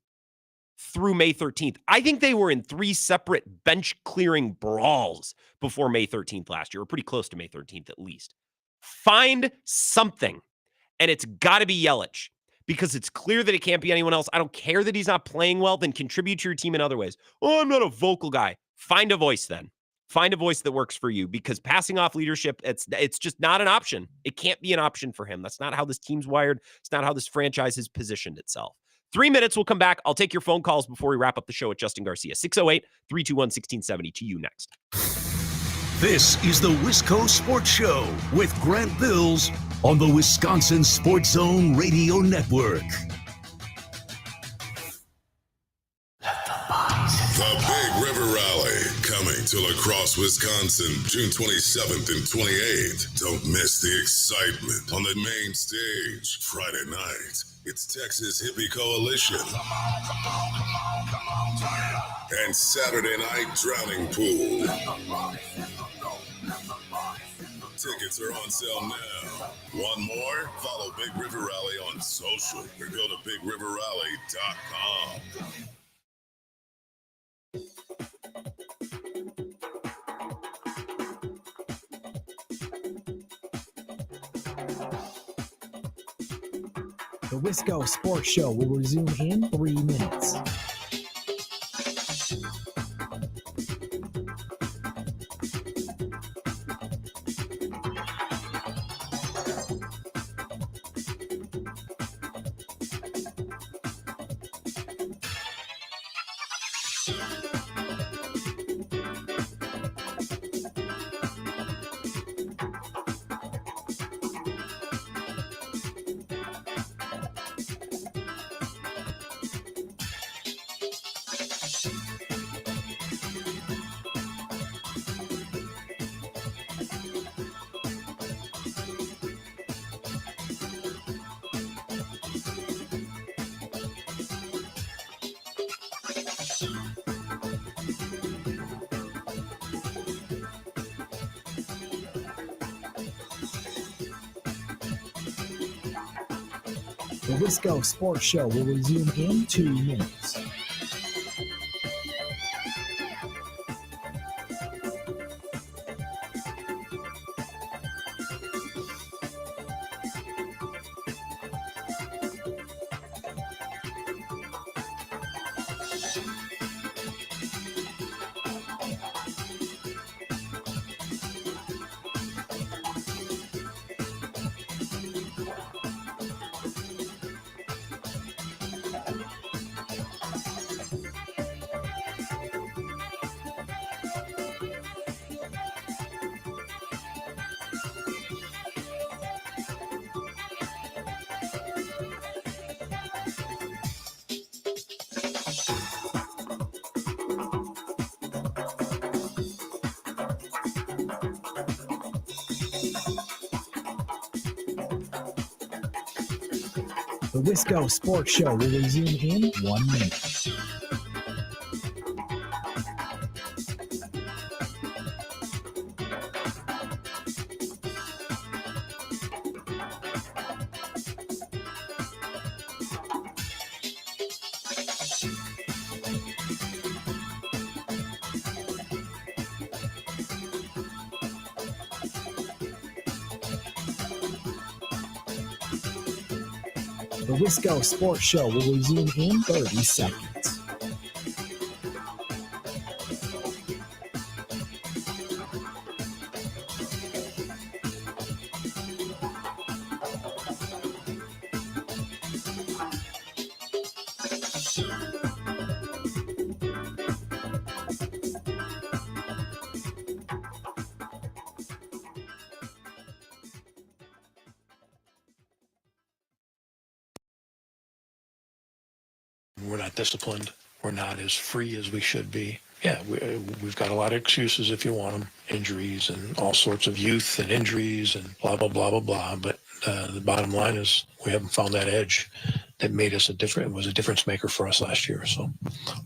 through May 13th. I think they were in 3 separate bench-clearing brawls before May 13th last year, or pretty close to May 13th at least. Find something, and it's got to be Yelich, because it's clear that it can't be anyone else. I don't care that he's not playing well, then contribute to your team in other ways. Oh, I'm not a vocal guy. Find a voice then. Find a voice that works for you, because passing off leadership, it's just not an option. It can't be an option for him. That's not how this team's wired. It's not how this franchise has positioned itself. 3 minutes, we'll come back. I'll take your phone calls before we wrap up the show with Justin Garcia. 608-321-1670 to you next. This is the Wisco Sports Show with Grant Bills on the Wisconsin Sports Zone Radio Network. The Big River Rally coming to La Crosse, Wisconsin, June 27th and 28th. Don't miss the excitement on the main stage Friday night. It's Texas Hippie Coalition. And Saturday night, Drowning Pool. Tickets are on sale now. Want more? Follow Big River Rally on social or go to BigRiverRally.com. The Wisco Sports Show will resume in 3 minutes. The Wisco Sports Show will resume in 2 minutes. The Wisco Sports Show will resume in 1 minute. The Wisco Sports Show will resume in 30 seconds. We're not disciplined. We're not as free as we should be. Yeah, we've got a lot of excuses if you want them. Injuries and all sorts of youth and injuries and blah, blah, blah, blah, blah. But the bottom line is we haven't found that edge that made us was a difference maker for us last year. So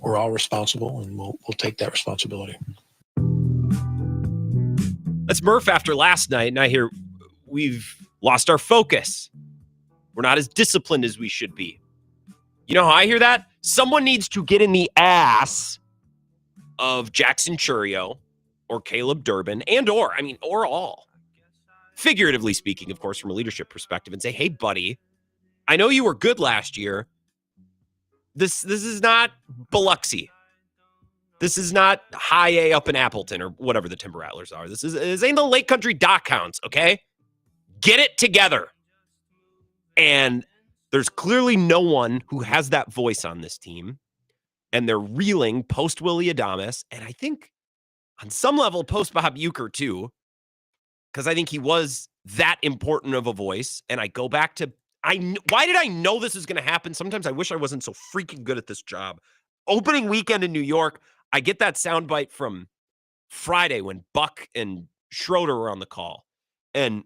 we're all responsible, and we'll take that responsibility. That's Murph after last night, and I hear we've lost our focus. We're not as disciplined as we should be. You know how I hear that? Someone needs to get in the ass of Jackson Churio or Caleb Durbin or all. Figuratively speaking, of course, from a leadership perspective, and say, hey, buddy, I know you were good last year. This is not Biloxi. This is not High A up in Appleton or whatever the Timber Rattlers are. This ain't the Lake Country Dock Hounds, okay? Get it together. And there's clearly no one who has that voice on this team, and they're reeling post Willy Adames, and I think on some level post Bob Uecker too, because I think he was that important of a voice. And I go back to, why did I know this was going to happen? Sometimes I wish I wasn't so freaking good at this job. Opening weekend in New York, I get that soundbite from Friday when Buck and Schroeder were on the call, and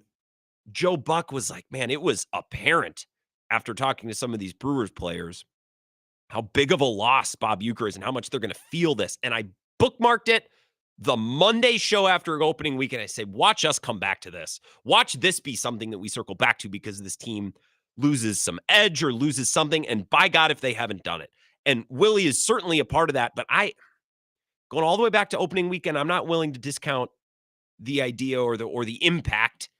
Joe Buck was like, man, it was apparent after talking to some of these Brewers players how big of a loss Bob Uecker is and how much they're going to feel this. And I bookmarked it the Monday show after opening weekend. I say, watch us come back to this. Watch this be something that we circle back to because this team loses some edge or loses something. And by God, if they haven't done it. And Willie is certainly a part of that. But going all the way back to opening weekend, I'm not willing to discount the idea or the impact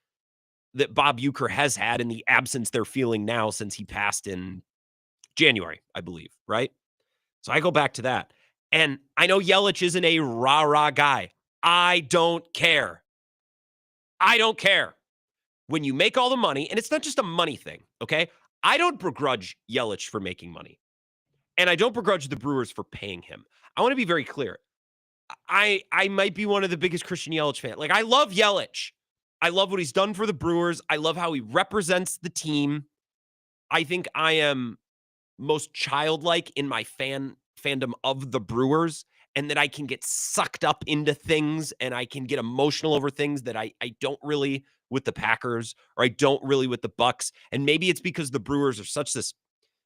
that Bob Uecker has had in the absence they're feeling now since he passed in January, I believe, right? So I go back to that. And I know Yelich isn't a rah-rah guy. I don't care. I don't care. When you make all the money, and it's not just a money thing, okay? I don't begrudge Yelich for making money. And I don't begrudge the Brewers for paying him. I want to be very clear. I might be one of the biggest Christian Yelich fans. Like, I love Yelich. I love what he's done for the Brewers. I love how he represents the team. I think I am most childlike in my fandom of the Brewers, and that I can get sucked up into things and I can get emotional over things that I don't really with the Packers, or I don't really with the Bucks. And maybe it's because the Brewers are such this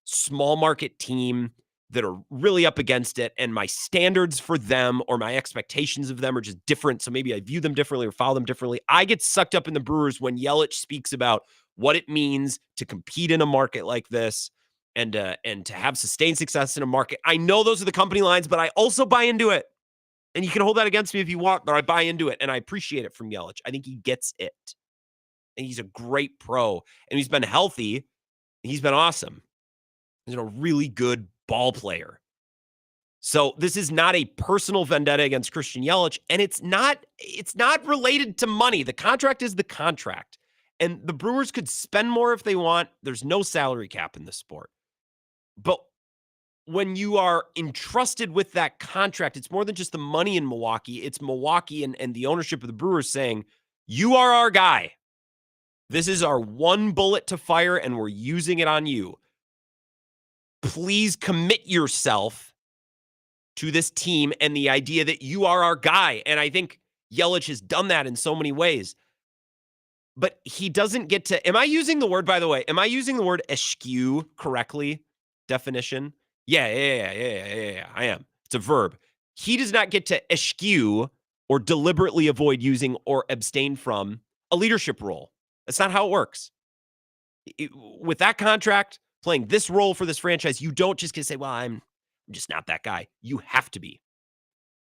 small market team that are really up against it, and my standards for them or my expectations of them are just different. So maybe I view them differently or follow them differently. I get sucked up in the Brewers when Yelich speaks about what it means to compete in a market like this and to have sustained success in a market. I know those are the company lines, but I also buy into it. And you can hold that against me if you want, but I buy into it, and I appreciate it from Yelich. I think he gets it. And he's a great pro, and he's been healthy. He's been awesome. He's a really good ball player. So this is not a personal vendetta against Christian Yelich, and it's not related to money. The contract is the contract. And the Brewers could spend more if they want. There's no salary cap in this sport. But when you are entrusted with that contract, it's more than just the money in Milwaukee. It's Milwaukee and the ownership of the Brewers saying, you are our guy. This is our one bullet to fire, and we're using it on you. Please commit yourself to this team and the idea that you are our guy. And I think Yelich has done that in so many ways. But he doesn't get to, am I using the word, by the way, am I using the word eschew correctly? Definition? Yeah, I am. It's a verb. He does not get to eschew or deliberately avoid using or abstain from a leadership role. That's not how it works. With that contract, playing this role for this franchise, you don't just get to say, well, I'm just not that guy. You have to be.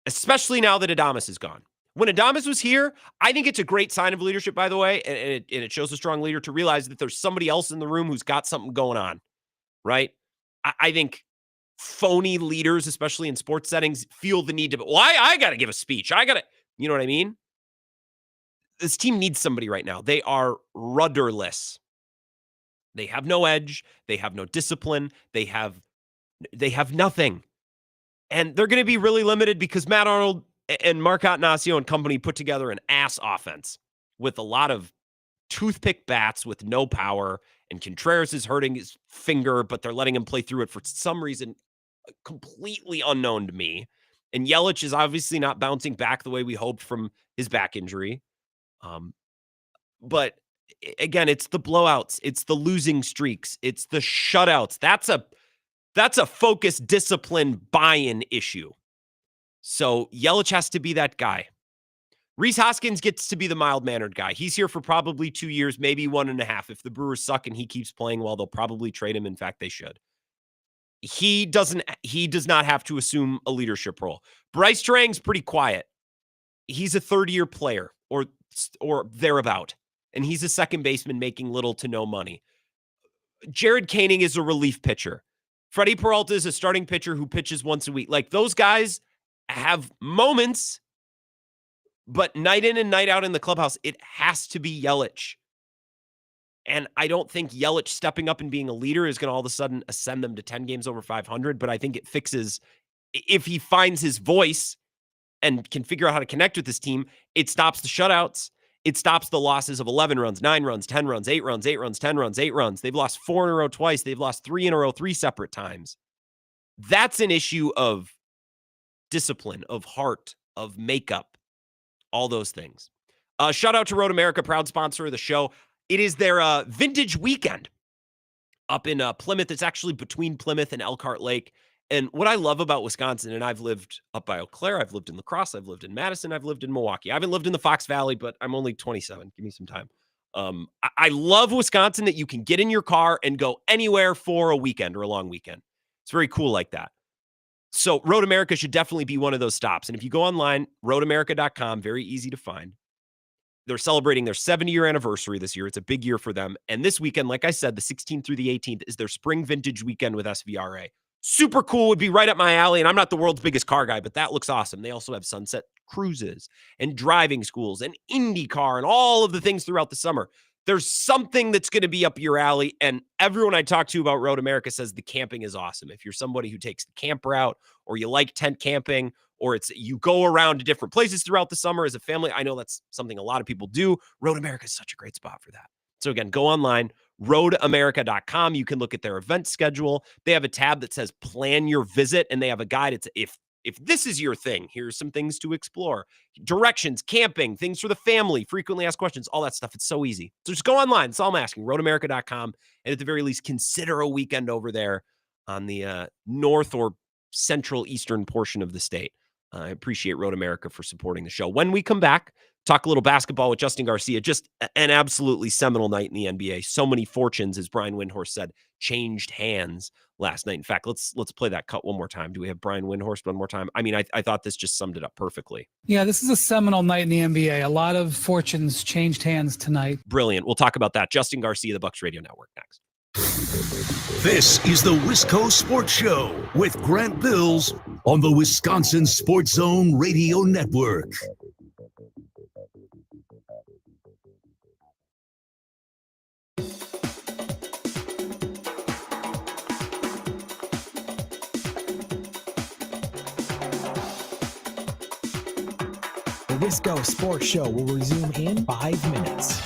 Especially now that Adames is gone. When Adames was here, I think it's a great sign of leadership, by the way, and it shows a strong leader to realize that there's somebody else in the room who's got something going on, right? I think phony leaders, especially in sports settings, feel the need to, well, I got to give a speech. You know what I mean? This team needs somebody right now. They are rudderless. They have no edge. They have no discipline. They have nothing. And they're going to be really limited because Matt Arnold and Mark Attanasio and company put together an ass offense with a lot of toothpick bats with no power. And Contreras is hurting his finger, but they're letting him play through it for some reason completely unknown to me. And Yelich is obviously not bouncing back the way we hoped from his back injury. But again, it's the blowouts. It's the losing streaks. It's the shutouts. That's a focus, discipline, buy-in issue. So Yelich has to be that guy. Rhys Hoskins gets to be the mild-mannered guy. He's here for probably 2 years, maybe 1.5. If the Brewers suck and he keeps playing well, they'll probably trade him. In fact, they should. He does not have to assume a leadership role. Bryce Strang's pretty quiet. He's a third-year player or thereabout, and he's a second baseman making little to no money. Jared Koenig is a relief pitcher. Freddie Peralta is a starting pitcher who pitches once a week. Like, those guys have moments, but night in and night out in the clubhouse, it has to be Yelich. And I don't think Yelich stepping up and being a leader is going to all of a sudden ascend them to 10 games over 500, but I think it fixes, if he finds his voice and can figure out how to connect with this team, it stops the shutouts. It stops the losses of 11 runs, 9 runs, 10 runs, 8 runs, 8 runs, 10 runs, 8 runs. They've lost 4 in a row twice. They've lost 3 in a row 3 separate times. That's an issue of discipline, of heart, of makeup, all those things. Shout out to Road America, proud sponsor of the show. It is their vintage weekend up in Plymouth. It's actually between Plymouth and Elkhart Lake. And what I love about Wisconsin, and I've lived up by Eau Claire, I've lived in La Crosse, I've lived in Madison, I've lived in Milwaukee. I haven't lived in the Fox Valley, but I'm only 27. Give me some time. I love Wisconsin that you can get in your car and go anywhere for a weekend or a long weekend. It's very cool like that. So Road America should definitely be one of those stops. And if you go online, roadamerica.com, very easy to find. They're celebrating their 70-year anniversary this year. It's a big year for them. And this weekend, like I said, the 16th through the 18th is their spring vintage weekend with SVRA. Super cool, would be right up my alley. And I'm not the world's biggest car guy, but that looks awesome. They also have sunset cruises and driving schools and IndyCar and all of the things throughout the summer. There's something that's going to be up your alley. And everyone I talk to about Road America says the camping is awesome. If you're somebody who takes the camp route, or you like tent camping, or you go around to different places throughout the summer as a family, I know that's something a lot of people do. Road America is such a great spot for that. So again, go online, roadamerica.com. You can look at their event schedule. They have a tab that says plan your visit, and they have a guide. It's if this is your thing, here's some things to explore. Directions, camping, things for the family, frequently asked questions, all that stuff. It's so easy. So just go online. That's all I'm asking, roadamerica.com. And at the very least, consider a weekend over there on the north or central eastern portion of the state. I appreciate Road America for supporting the show. When we come back, Talk a little basketball with Justin Garcia. Just an absolutely seminal night in the NBA. So many fortunes, as Brian Windhorst said, changed hands last night. In fact, let's play that cut one more time. Do we have Brian Windhorst one more time? I mean, I thought this just summed it up perfectly. Yeah, this is a seminal night in the NBA. A lot of fortunes changed hands tonight. Brilliant. We'll talk about that. Justin Garcia, the Bucks Radio Network, next. This is the Wisco Sports Show with Grant Bills on the Wisconsin Sports Zone Radio Network. The Wisco Sports Show will resume in 5 minutes.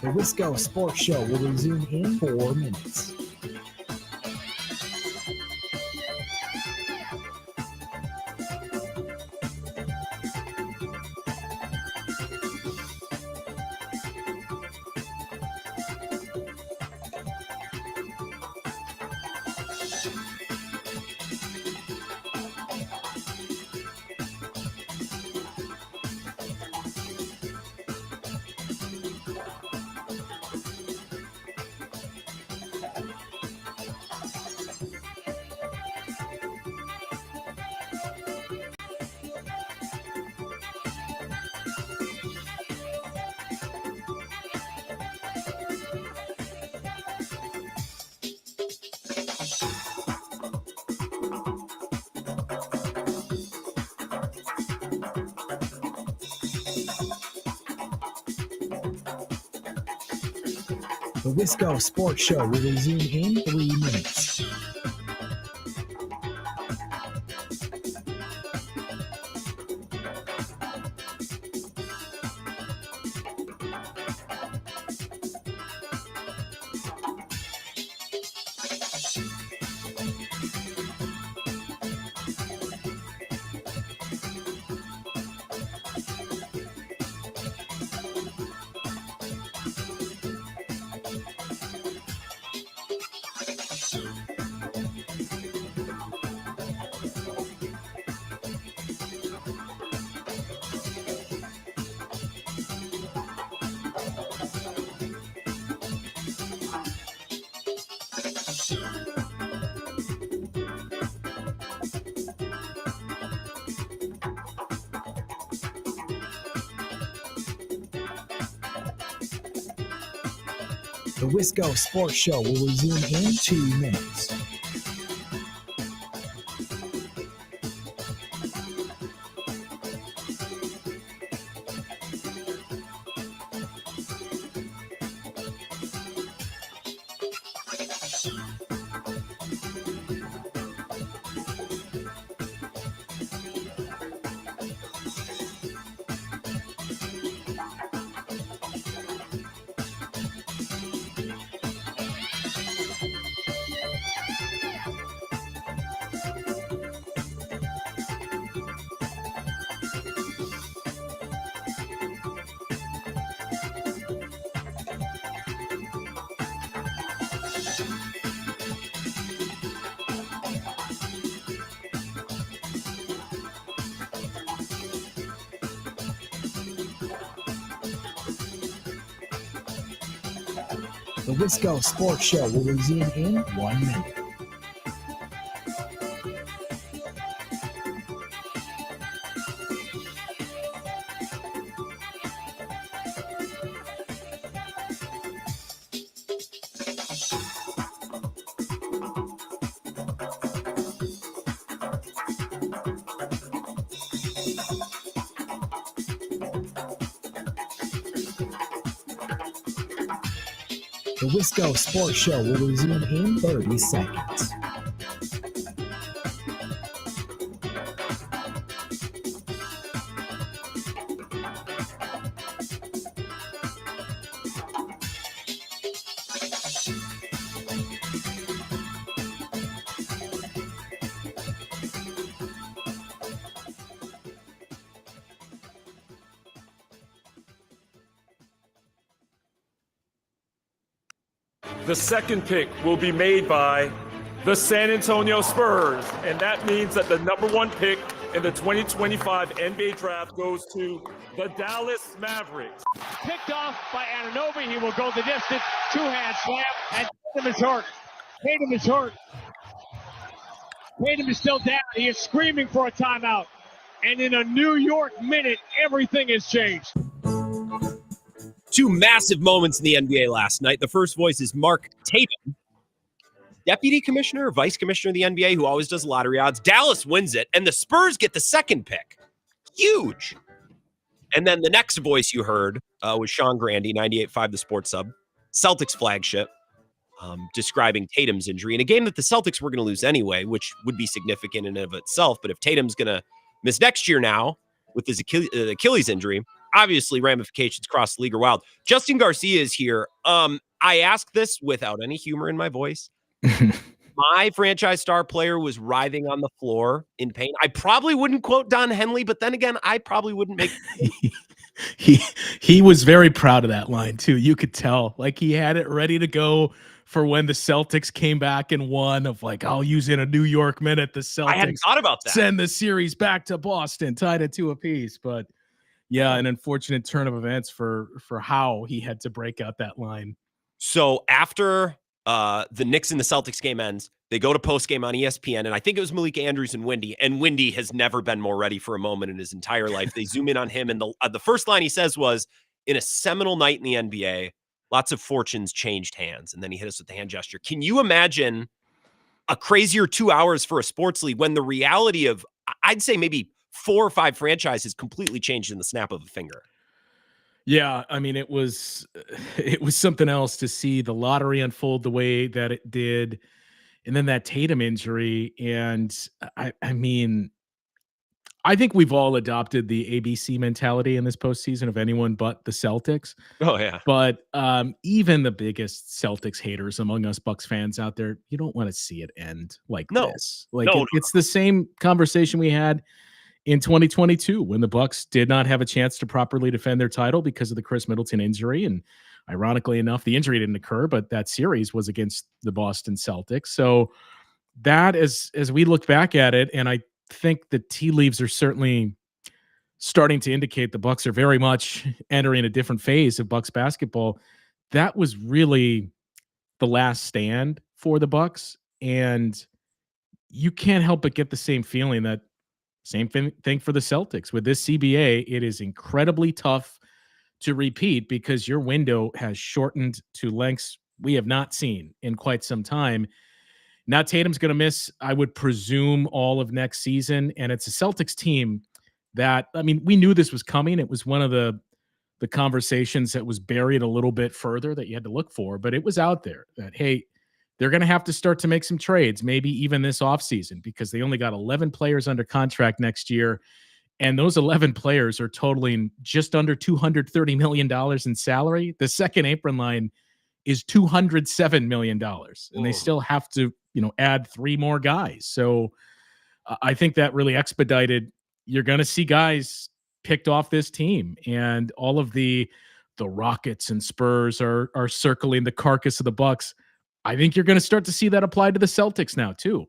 The Wisco Sports Show will resume in 4 minutes. The Wisco Sports Show will resume in 3 minutes. The Wisco Sports Show will resume in 2 minutes. The Wisco Sports Show will resume in 1 minute. The Wisco Sports Show will resume in 30 seconds. The second pick will be made by the San Antonio Spurs, and that means that the number 1 pick in the 2025 NBA draft goes to the Dallas Mavericks. Picked off by Anunoby. He will go the distance. Two-hand slam, and Tatum is hurt. Tatum is hurt. Tatum is still down. He is screaming for a timeout. And in a New York minute, everything has changed. Two massive moments in the NBA last night. The first voice is Mark Tatum, deputy commissioner, vice commissioner of the NBA, who always does lottery odds. Dallas wins it, and the Spurs get the second pick. Huge. And then the next voice you heard was Sean Grandy, 98.5 The Sports Sub, Celtics flagship, describing Tatum's injury in a game that the Celtics were going to lose anyway, which would be significant in and of itself. But if Tatum's going to miss next year now with his Achilles injury, obviously ramifications across the league are wild. Justin Garcia is here. I ask this without any humor in my voice. My franchise star player was writhing on the floor in pain. I probably wouldn't quote Don Henley, but then again, I probably wouldn't make he was very proud of that line too. You could tell, like, he had it ready to go for when the Celtics came back and won, of like, I'll use in a New York minute. The Celtics, I hadn't thought about that. Send the series back to Boston, tied it 2 apiece. But yeah, an unfortunate turn of events for how he had to break out that line. So after the Knicks and the Celtics game ends, they go to postgame on ESPN, and I think it was Malik Andrews and Windy has never been more ready for a moment in his entire life. They zoom in on him, and the first line he says was, in a seminal night in the NBA, lots of fortunes changed hands, and then he hit us with the hand gesture. Can you imagine a crazier 2 hours for a sports league when the reality of, I'd say maybe 4 or 5 franchises completely changed in the snap of a finger? Yeah, I mean, it was something else to see the lottery unfold the way that it did, and then that Tatum injury. And I mean, I think we've all adopted the ABC mentality in this postseason of anyone but the Celtics. Oh, yeah. But even the biggest Celtics haters among us Bucks fans out there, you don't want to see it end like this. Like, it's the same conversation we had in 2022 when the Bucks did not have a chance to properly defend their title because of the Chris Middleton injury. And ironically enough, the injury didn't occur, but that series was against the Boston Celtics. So that, as we look back at it, and I think the tea leaves are certainly starting to indicate the Bucks are very much entering a different phase of Bucks basketball. That was really the last stand for the Bucks. And you can't help but get the same feeling that same thing for the Celtics. With this CBA, it is incredibly tough to repeat because your window has shortened to lengths we have not seen in quite some time. Now Tatum's going to miss, I would presume, all of next season. And it's a Celtics team that, I mean, we knew this was coming. It was one of the conversations that was buried a little bit further that you had to look for, but it was out there that, hey, they're going to have to start to make some trades, maybe even this offseason, because they only got 11 players under contract next year. And those 11 players are totaling just under $230 million in salary. The second apron line is $207 million. And they still have to, add 3 more guys. So I think that really expedited. You're going to see guys picked off this team, and all of the Rockets and Spurs are circling the carcass of the Bucks. I think you're going to start to see that apply to the Celtics now too.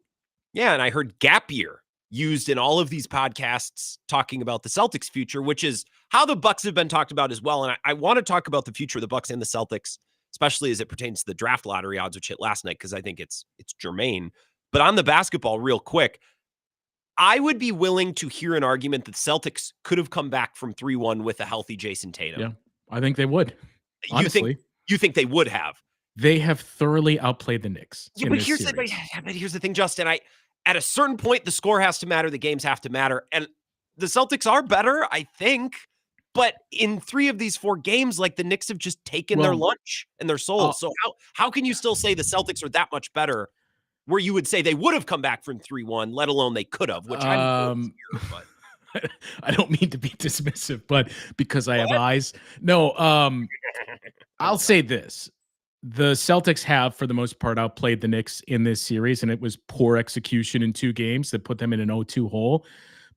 Yeah, and I heard gap year used in all of these podcasts talking about the Celtics' future, which is how the Bucks have been talked about as well. And I want to talk about the future of the Bucks and the Celtics, especially as it pertains to the draft lottery odds, which hit last night, because I think it's germane. But on the basketball, real quick, I would be willing to hear an argument that Celtics could have come back from 3-1 with a healthy Jason Tatum. Yeah, I think they would. Honestly. You think they would have? They have thoroughly outplayed the Knicks. Yeah, but here's the thing, Justin. At a certain point, the score has to matter. The games have to matter. And the Celtics are better, I think. But in 3 of these 4 games, like the Knicks have just taken their lunch and their soul. So how can you still say the Celtics are that much better where you would say they would have come back from 3-1, let alone they could have, which I'm here, but I don't mean to be dismissive, but because I have eyes. No, I'll say this. The Celtics have, for the most part, outplayed the Knicks in this series, and it was poor execution in 2 games that put them in an 0-2 hole.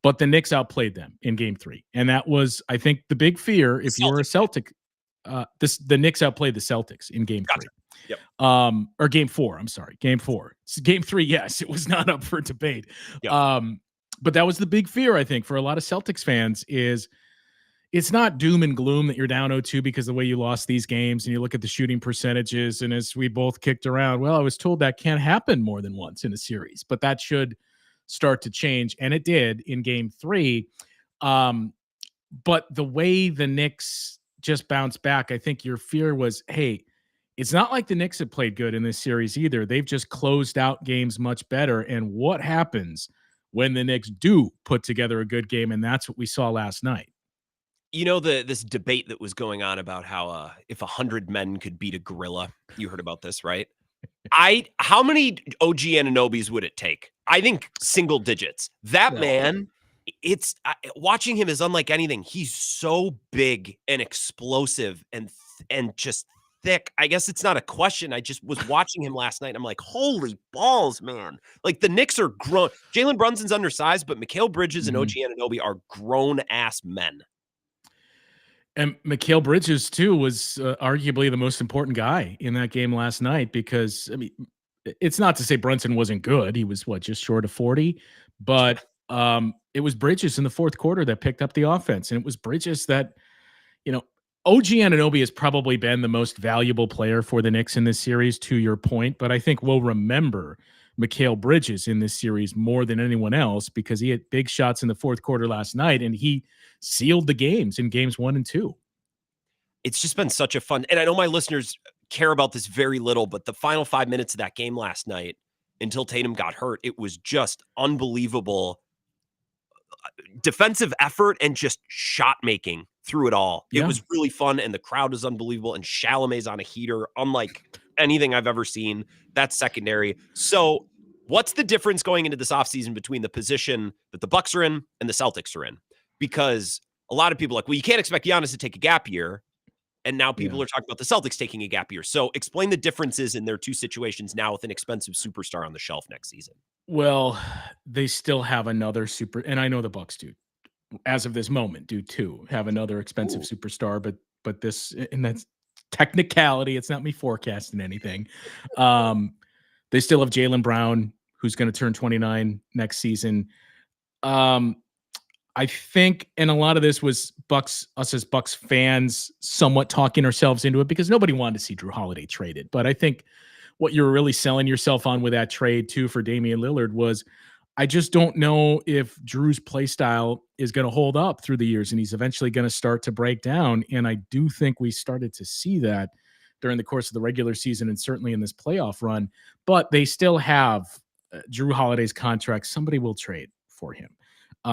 But the Knicks outplayed them in game 3. And that was, I think, the big fear if you're a Celtic. The Knicks outplayed the Celtics in game 3. Yep. Or game 4, I'm sorry. Game 4. Game 3, yes, it was not up for debate. Yep. But that was the big fear, I think, for a lot of Celtics fans is it's not doom and gloom that you're down 0-2 because of the way you lost these games and you look at the shooting percentages. And as we both kicked around, well, I was told that can't happen more than once in a series, but that should start to change. And it did in game 3. But the way the Knicks just bounced back, I think your fear was, hey, it's not like the Knicks have played good in this series either. They've just closed out games much better. And what happens when the Knicks do put together a good game? And that's what we saw last night. You know, this debate that was going on about how if 100 men could beat a gorilla, you heard about this, right? How many OG Anunobis would it take? I think single digits. That man, it's watching him is unlike anything. He's so big and explosive and just thick. I guess it's not a question. I just was watching him last night. And I'm like, holy balls, man. Like the Knicks are grown. Jalen Brunson's undersized, but Mikal Bridges and OG Anunoby are grown ass men. And Mikal Bridges, too, was arguably the most important guy in that game last night because, I mean, it's not to say Brunson wasn't good. He was, just short of 40? But it was Bridges in the fourth quarter that picked up the offense. And it was Bridges that, OG Anunoby has probably been the most valuable player for the Knicks in this series, to your point. But I think we'll remember Mikal Bridges in this series more than anyone else because he had big shots in the fourth quarter last night, and he sealed the games in games 1 and 2. It's just been such a fun, and I know my listeners care about this very little, but the final 5 minutes of that game last night until Tatum got hurt, it was just unbelievable defensive effort and just shot making through it all. It was really fun, and the crowd is unbelievable, and Chalamet's on a heater, unlike anything I've ever seen. That's secondary. So what's the difference going into this offseason between the position that the Bucks are in and the Celtics are in? Because a lot of people are like, well, you can't expect Giannis to take a gap year. And now people are talking about the Celtics taking a gap year. So explain the differences in their 2 situations now with an expensive superstar on the shelf next season. Well, they still have another and I know the Bucks do, as of this moment, do too, have another expensive superstar, but this, and that's technicality. It's not me forecasting anything. They still have Jaylen Brown, who's going to turn 29 next season. I think, and a lot of this was us as Bucks fans somewhat talking ourselves into it because nobody wanted to see Drew Holiday traded. But I think what you're really selling yourself on with that trade too for Damian Lillard was, I just don't know if Drew's play style is going to hold up through the years and he's eventually going to start to break down. And I do think we started to see that during the course of the regular season and certainly in this playoff run, but they still have Drew Holiday's contract. Somebody will trade for him.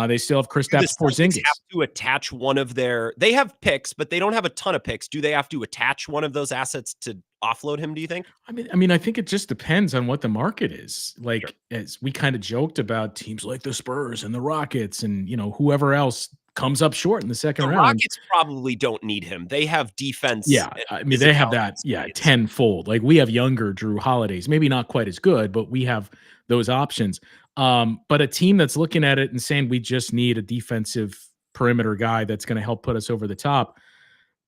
They still have Kristaps Porzingis. Have to attach one of they have picks, but they don't have a ton of picks. Do they have to attach one of those assets to offload him, do you think? I mean, I think it just depends on what the market is. Like, as we kind of joked about teams like the Spurs and the Rockets and, whoever else comes up short in the second round. The Rockets probably don't need him. They have defense. Yeah, I mean, they have that, tenfold. Like, we have younger Drew Holidays, maybe not quite as good, but we have those options. But a team that's looking at it and saying we just need a defensive perimeter guy that's going to help put us over the top.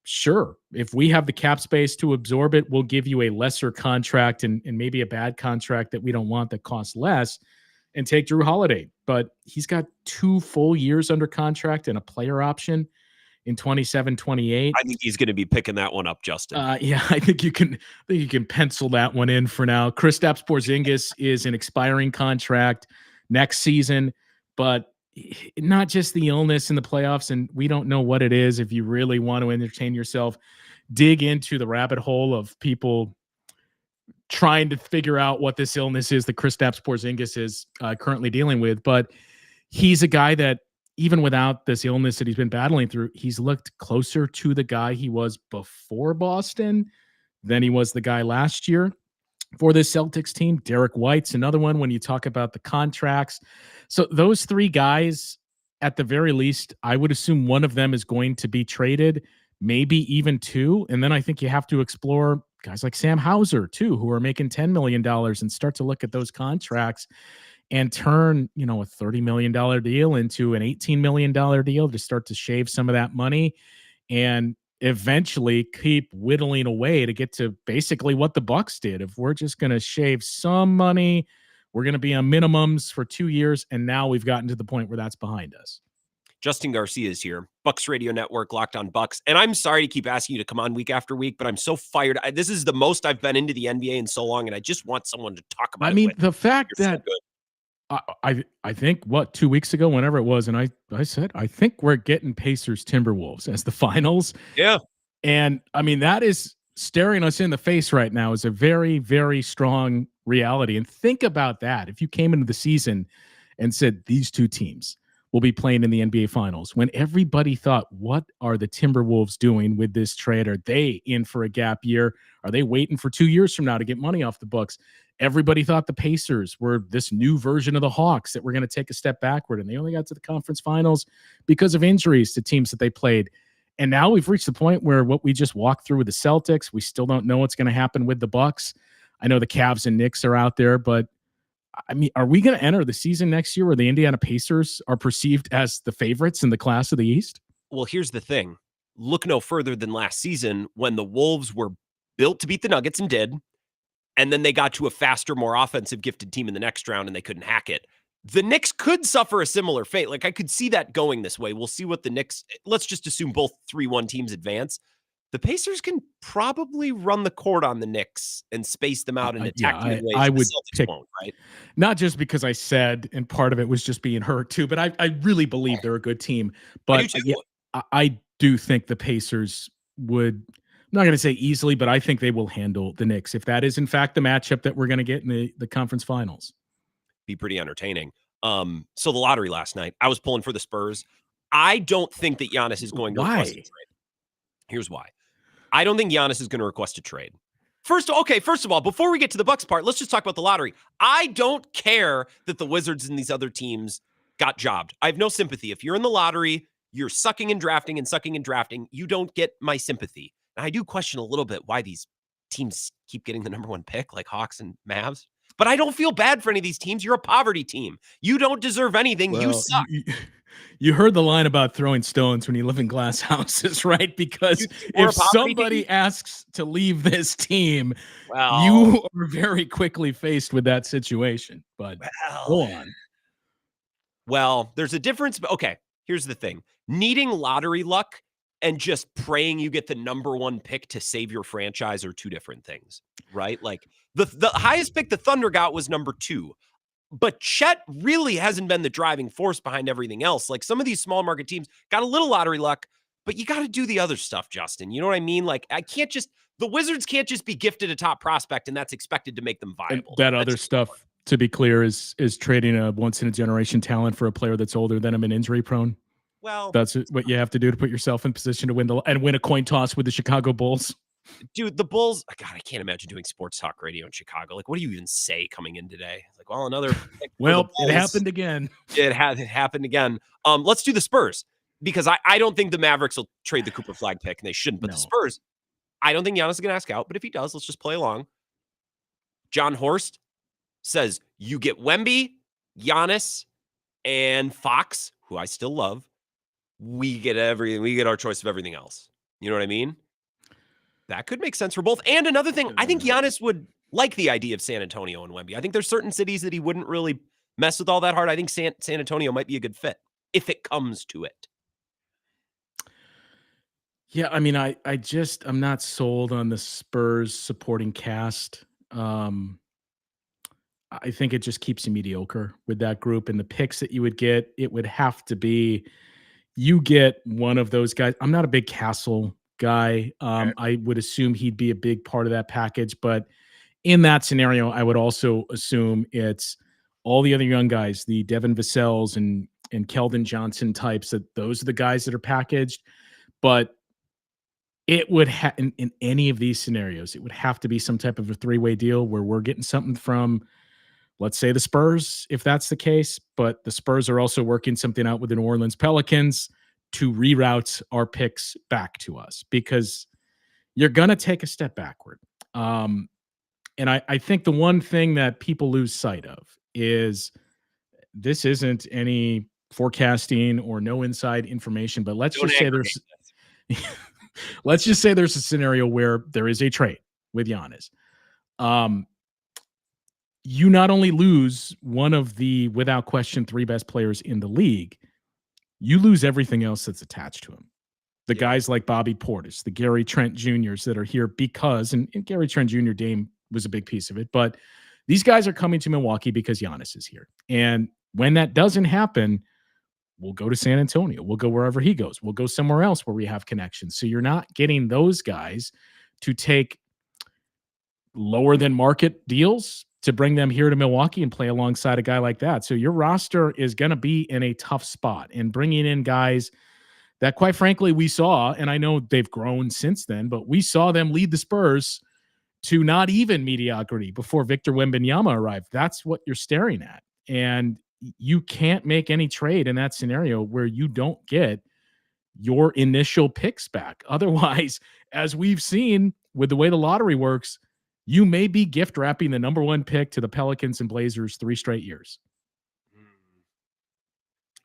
Sure. If we have the cap space to absorb it, we'll give you a lesser contract and maybe a bad contract that we don't want that costs less and take Drew Holiday. But he's got 2 full years under contract and a player option in 27, 28. I think he's going to be picking that one up, Justin. Yeah, I think you can pencil that one in for now. Kristaps Porzingis is an expiring contract next season, but not just the illness in the playoffs, and we don't know what it is. If you really want to entertain yourself, dig into the rabbit hole of people trying to figure out what this illness is that Kristaps Porzingis is currently dealing with. But he's a guy that even without this illness that he's been battling through, he's looked closer to the guy he was before Boston than he was the guy last year for this Celtics team. Derek White's another one when you talk about the contracts. So those three guys, at the very least, I would assume one of them is going to be traded, maybe even two. And then I think you have to explore guys like Sam Hauser too, who are making $10 million, and start to look at those contracts and turn, a $30 million deal into an $18 million deal to start to shave some of that money and eventually keep whittling away to get to basically what the Bucks did. If we're just going to shave some money, we're going to be on minimums for 2 years. And now we've gotten to the point where that's behind us. Justin Garcia is here, Bucks Radio Network, Locked on Bucks. And I'm sorry to keep asking you to come on week after week, but I'm so fired. This is the most I've been into the NBA in so long, and I just want someone to talk about it. I mean, with. the fact You're that so I think 2 weeks ago, whenever it was, and I said, I think we're getting Pacers Timberwolves as the finals. Yeah. And I mean, that is staring us in the face right now is a very, very strong reality. And think about that. If you came into the season and said these two teams will be playing in the NBA finals, when everybody thought, what are the Timberwolves doing with this trade? Are they in for a gap year? Are they waiting for 2 years from now to get money off the books? Everybody thought the Pacers were this new version of the Hawks that were going to take a step backward, and they only got to the conference finals because of injuries to teams that they played. And now we've reached the point where what we just walked through with the Celtics, we still don't know what's going to happen with the Bucks. I know the Cavs and Knicks are out there, but I mean, are we going to enter the season next year where the Indiana Pacers are perceived as the favorites in the class of the East? Well, here's the thing. Look no further than last season when the Wolves were built to beat the Nuggets and did, and then they got to a faster, more offensive gifted team in the next round and they couldn't hack it. The Knicks could suffer a similar fate. Like, I could see that going this way. We'll see what the Knicks, let's just assume both 3-1 teams advance. The Pacers can probably run the court on the Knicks and space them out in attacking ways. I would the Celtics pick, won't, right? Not just because I said, and part of it was just being hurt too, but I really believe they're a good team. But I do think the Pacers would, I'm not going to say easily, but I think they will handle the Knicks if that is in fact the matchup that we're going to get in the conference finals. Be pretty entertaining. So the lottery last night, I was pulling for the Spurs. I don't think that Giannis is going to request a trade. Here's why. I don't think Giannis is going to request a trade. First of all, before we get to the Bucks part, let's just talk about the lottery. I don't care that the Wizards and these other teams got jobbed. I have no sympathy. If you're in the lottery, you're sucking and drafting and sucking and drafting. You don't get my sympathy. And I do question a little bit why these teams keep getting the number one pick, like Hawks and Mavs. But I don't feel bad for any of these teams. You're a poverty team. You don't deserve anything. Well, you suck. You heard the line about throwing stones when you live in glass houses, right? Because if somebody asks to leave this team, you are very quickly faced with that situation. But go on. Well, there's a difference. Okay, here's the thing. Needing lottery luck and just praying you get the number one pick to save your franchise are two different things, right? Like the highest pick the Thunder got was number 2. But Chet really hasn't been the driving force behind everything else. Like, some of these small market teams got a little lottery luck, but you got to do the other stuff, Justin. You know what I mean? Like, the Wizards can't just be gifted a top prospect and that's expected to make them viable. And that other stuff, to be clear, is trading a once in a generation talent for a player that's older than him and injury prone. Well, that's what you have to do to put yourself in position to win a coin toss with the Chicago Bulls. Dude, the Bulls, God, I can't imagine doing sports talk radio in Chicago. Like, what do you even say coming in today? Like, well, another. Well, it happened again. It happened again. Let's do the Spurs, because I don't think the Mavericks will trade the Cooper Flag pick, and they shouldn't. But the Spurs, I don't think Giannis is going to ask out. But if he does, let's just play along. John Horst says you get Wemby, Giannis, and Fox, who I still love. We get everything. We get our choice of everything else. You know what I mean? That could make sense for both. And another thing, I think Giannis would like the idea of San Antonio and Wemby. I think there's certain cities that he wouldn't really mess with all that hard. I think San Antonio might be a good fit if it comes to it. Yeah, I mean, I'm not sold on the Spurs supporting cast. I think it just keeps you mediocre with that group, and the picks that you would get, it would have to be you get one of those guys. I'm not a big Castle guy. I would assume he'd be a big part of that package, but in that scenario, I would also assume it's all the other young guys, the Devin Vassell's and and Keldon Johnson types, that those are the guys that are packaged. But it would have in any of these scenarios, it would have to be some type of a three-way deal where we're getting something from, let's say, the Spurs, if that's the case. But the Spurs are also working something out with the New Orleans Pelicans to reroute our picks back to us, because you're going to take a step backward. And I think the one thing that people lose sight of is this isn't any forecasting or no inside information, but let's just say there's a scenario where there is a trade with Giannis. You not only lose one of the, without question, 3 best players in the league, you lose everything else that's attached to him. The guys like Bobby Portis, the Gary Trent Jr.'s that are here because, and Gary Trent Jr. Dame was a big piece of it, but these guys are coming to Milwaukee because Giannis is here. And when that doesn't happen, we'll go to San Antonio. We'll go wherever he goes. We'll go somewhere else where we have connections. So you're not getting those guys to take lower than market deals to bring them here to Milwaukee and play alongside a guy like that. So your roster is going to be in a tough spot, and bringing in guys that, quite frankly, we saw, and I know they've grown since then, but we saw them lead the Spurs to not even mediocrity before Victor Wembanyama arrived. That's what you're staring at. And you can't make any trade in that scenario where you don't get your initial picks back. Otherwise, as we've seen with the way the lottery works, you may be gift wrapping the number 1 pick to the Pelicans and Blazers 3 straight years.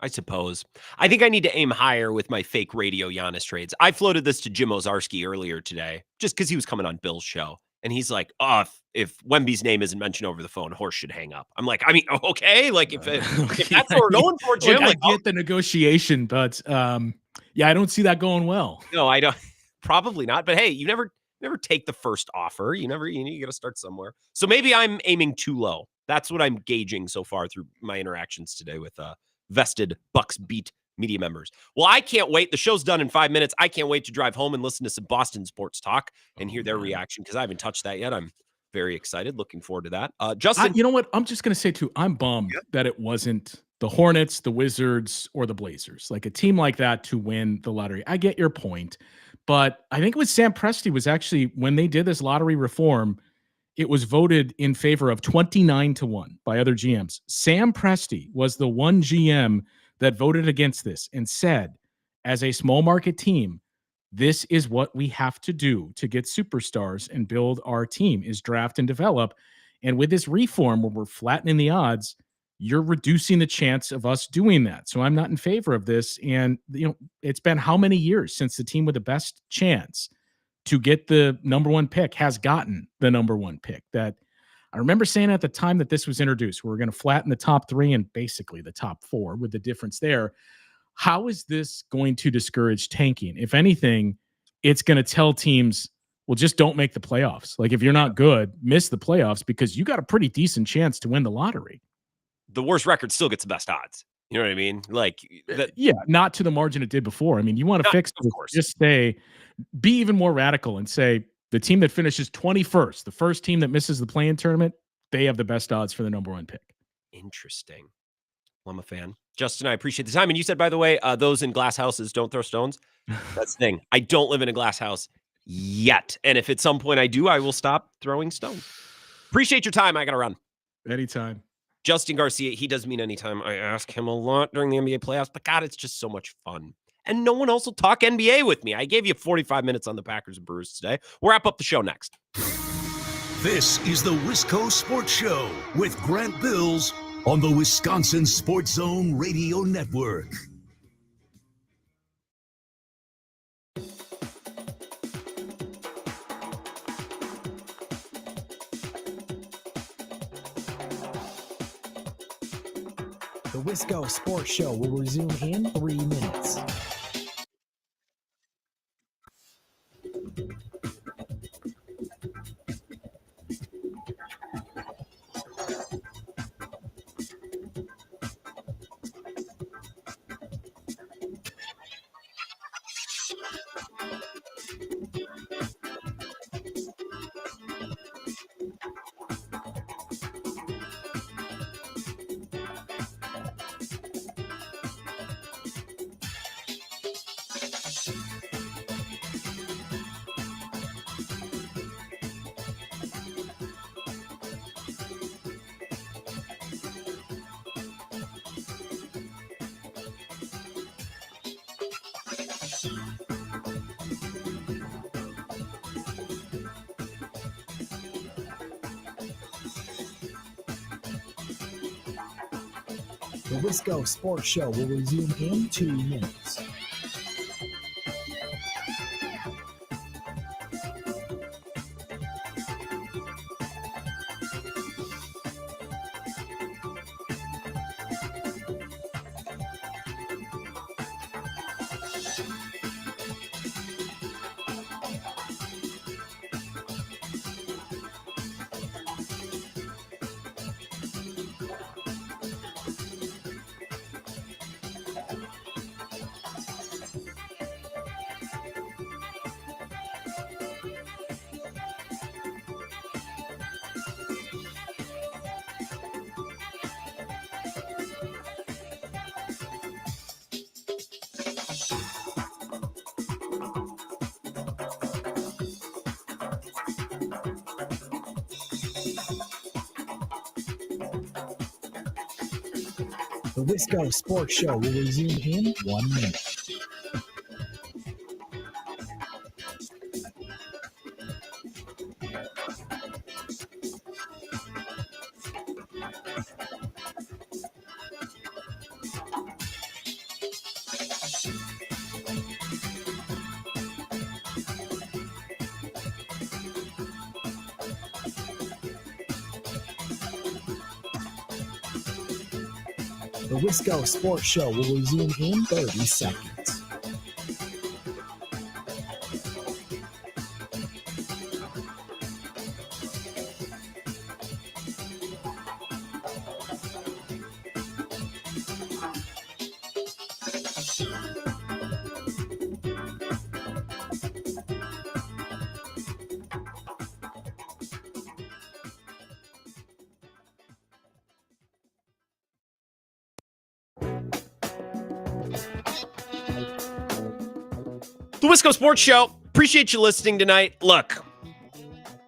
I suppose. I think I need to aim higher with my fake radio Giannis trades. I floated this to Jim Ozarski earlier today, just because he was coming on Bill's show. And he's like, oh, if Wemby's name isn't mentioned over the phone, Horse should hang up. I'm like, I mean, okay. Like, if that's what we're going for, Jim. Look, I get the negotiation, but yeah, I don't see that going well. No, I don't. Probably not. But hey, you never take the first offer. You got to start somewhere. So maybe I'm aiming too low. That's what I'm gauging so far through my interactions today with vested Bucks Beat media members. Well, I can't wait. The show's done in 5 minutes. I can't wait to drive home and listen to some Boston sports talk and hear their reaction, because I haven't touched that yet. I'm very excited. Looking forward to that. Justin, you know what? I'm just going to say too, I'm bummed that it wasn't the Hornets, the Wizards, or the Blazers, like a team like that to win the lottery. I get your point, but I think it was Sam Presti was actually, when they did this lottery reform, it was voted in favor of 29-1 by other GMs. Sam Presti was the one GM that voted against this and said, as a small market team, this is what we have to do to get superstars and build our team, is draft and develop. And with this reform where we're flattening the odds, you're reducing the chance of us doing that. So I'm not in favor of this. And it's been how many years since the team with the best chance to get the number 1 pick has gotten the number 1 pick? That I remember saying at the time that this was introduced, we're going to flatten the top 3 and basically the top 4 with the difference there. How is this going to discourage tanking? If anything, it's going to tell teams, well, just don't make the playoffs. Like, if you're not good, miss the playoffs, because you got a pretty decent chance to win the lottery. The worst record still gets the best odds. You know what I mean? Like, yeah, not to the margin it did before. I mean, you want to fix this, just be even more radical and say the team that finishes 21st, the first team that misses the play-in tournament, they have the best odds for the number 1 pick. Interesting. Well, I'm a fan. Justin, I appreciate the time. And you said, by the way, those in glass houses don't throw stones. That's the thing. I don't live in a glass house yet. And if at some point I do, I will stop throwing stones. Appreciate your time. I got to run. Anytime. Justin Garcia, he does mean anytime. I ask him a lot during the NBA playoffs, but God, it's just so much fun. And no one else will talk NBA with me. I gave you 45 minutes on the Packers and Brewers today. We'll wrap up the show next. This is the Wisco Sports Show with Grant Bills on the Wisconsin Sports Zone Radio Network. The Wisco Sports Show will resume in 3 minutes. The Wisco Sports Show will resume in 2 minutes. The Wisco Sports Show will resume in 1 minute. The Wisco Sports Show will resume in 30 seconds. The Wisco Sports Show. Appreciate you listening tonight. Look,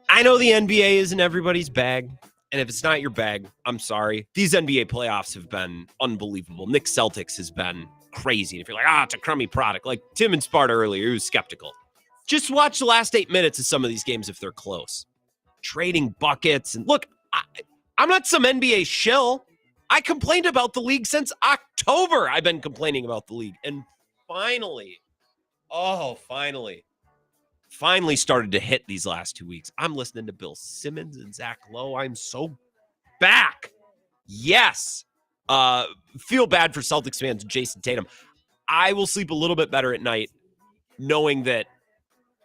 I know the NBA isn't everybody's bag, and if it's not your bag, I'm sorry. These NBA playoffs have been unbelievable. Knicks Celtics has been crazy. And if you're like, it's a crummy product, like Tim and Sparta earlier, he was skeptical. Just watch the last 8 minutes of some of these games if they're close. Trading buckets. And look, I'm not some NBA shill. I complained about the league since October. I've been complaining about the league. And finally started to hit these last 2 weeks. I'm listening to Bill Simmons and Zach Lowe. I'm so back. Yes. Feel bad for Celtics fans, Jason Tatum. I will sleep a little bit better at night knowing that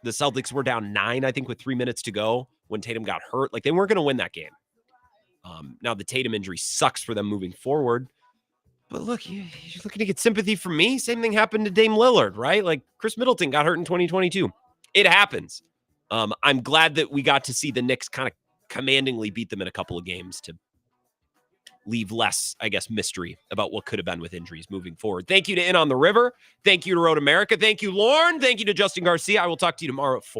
the Celtics were down 9, I think, with 3 minutes to go when Tatum got hurt. Like, they weren't going to win that game. Now, the Tatum injury sucks for them moving forward. But look, you're looking to get sympathy from me. Same thing happened to Dame Lillard, right? Like, Chris Middleton got hurt in 2022. It happens. I'm glad that we got to see the Knicks kind of commandingly beat them in a couple of games to leave less, I guess, mystery about what could have been with injuries moving forward. Thank you to In on the River. Thank you to Road America. Thank you, Lauren. Thank you to Justin Garcia. I will talk to you tomorrow at 4.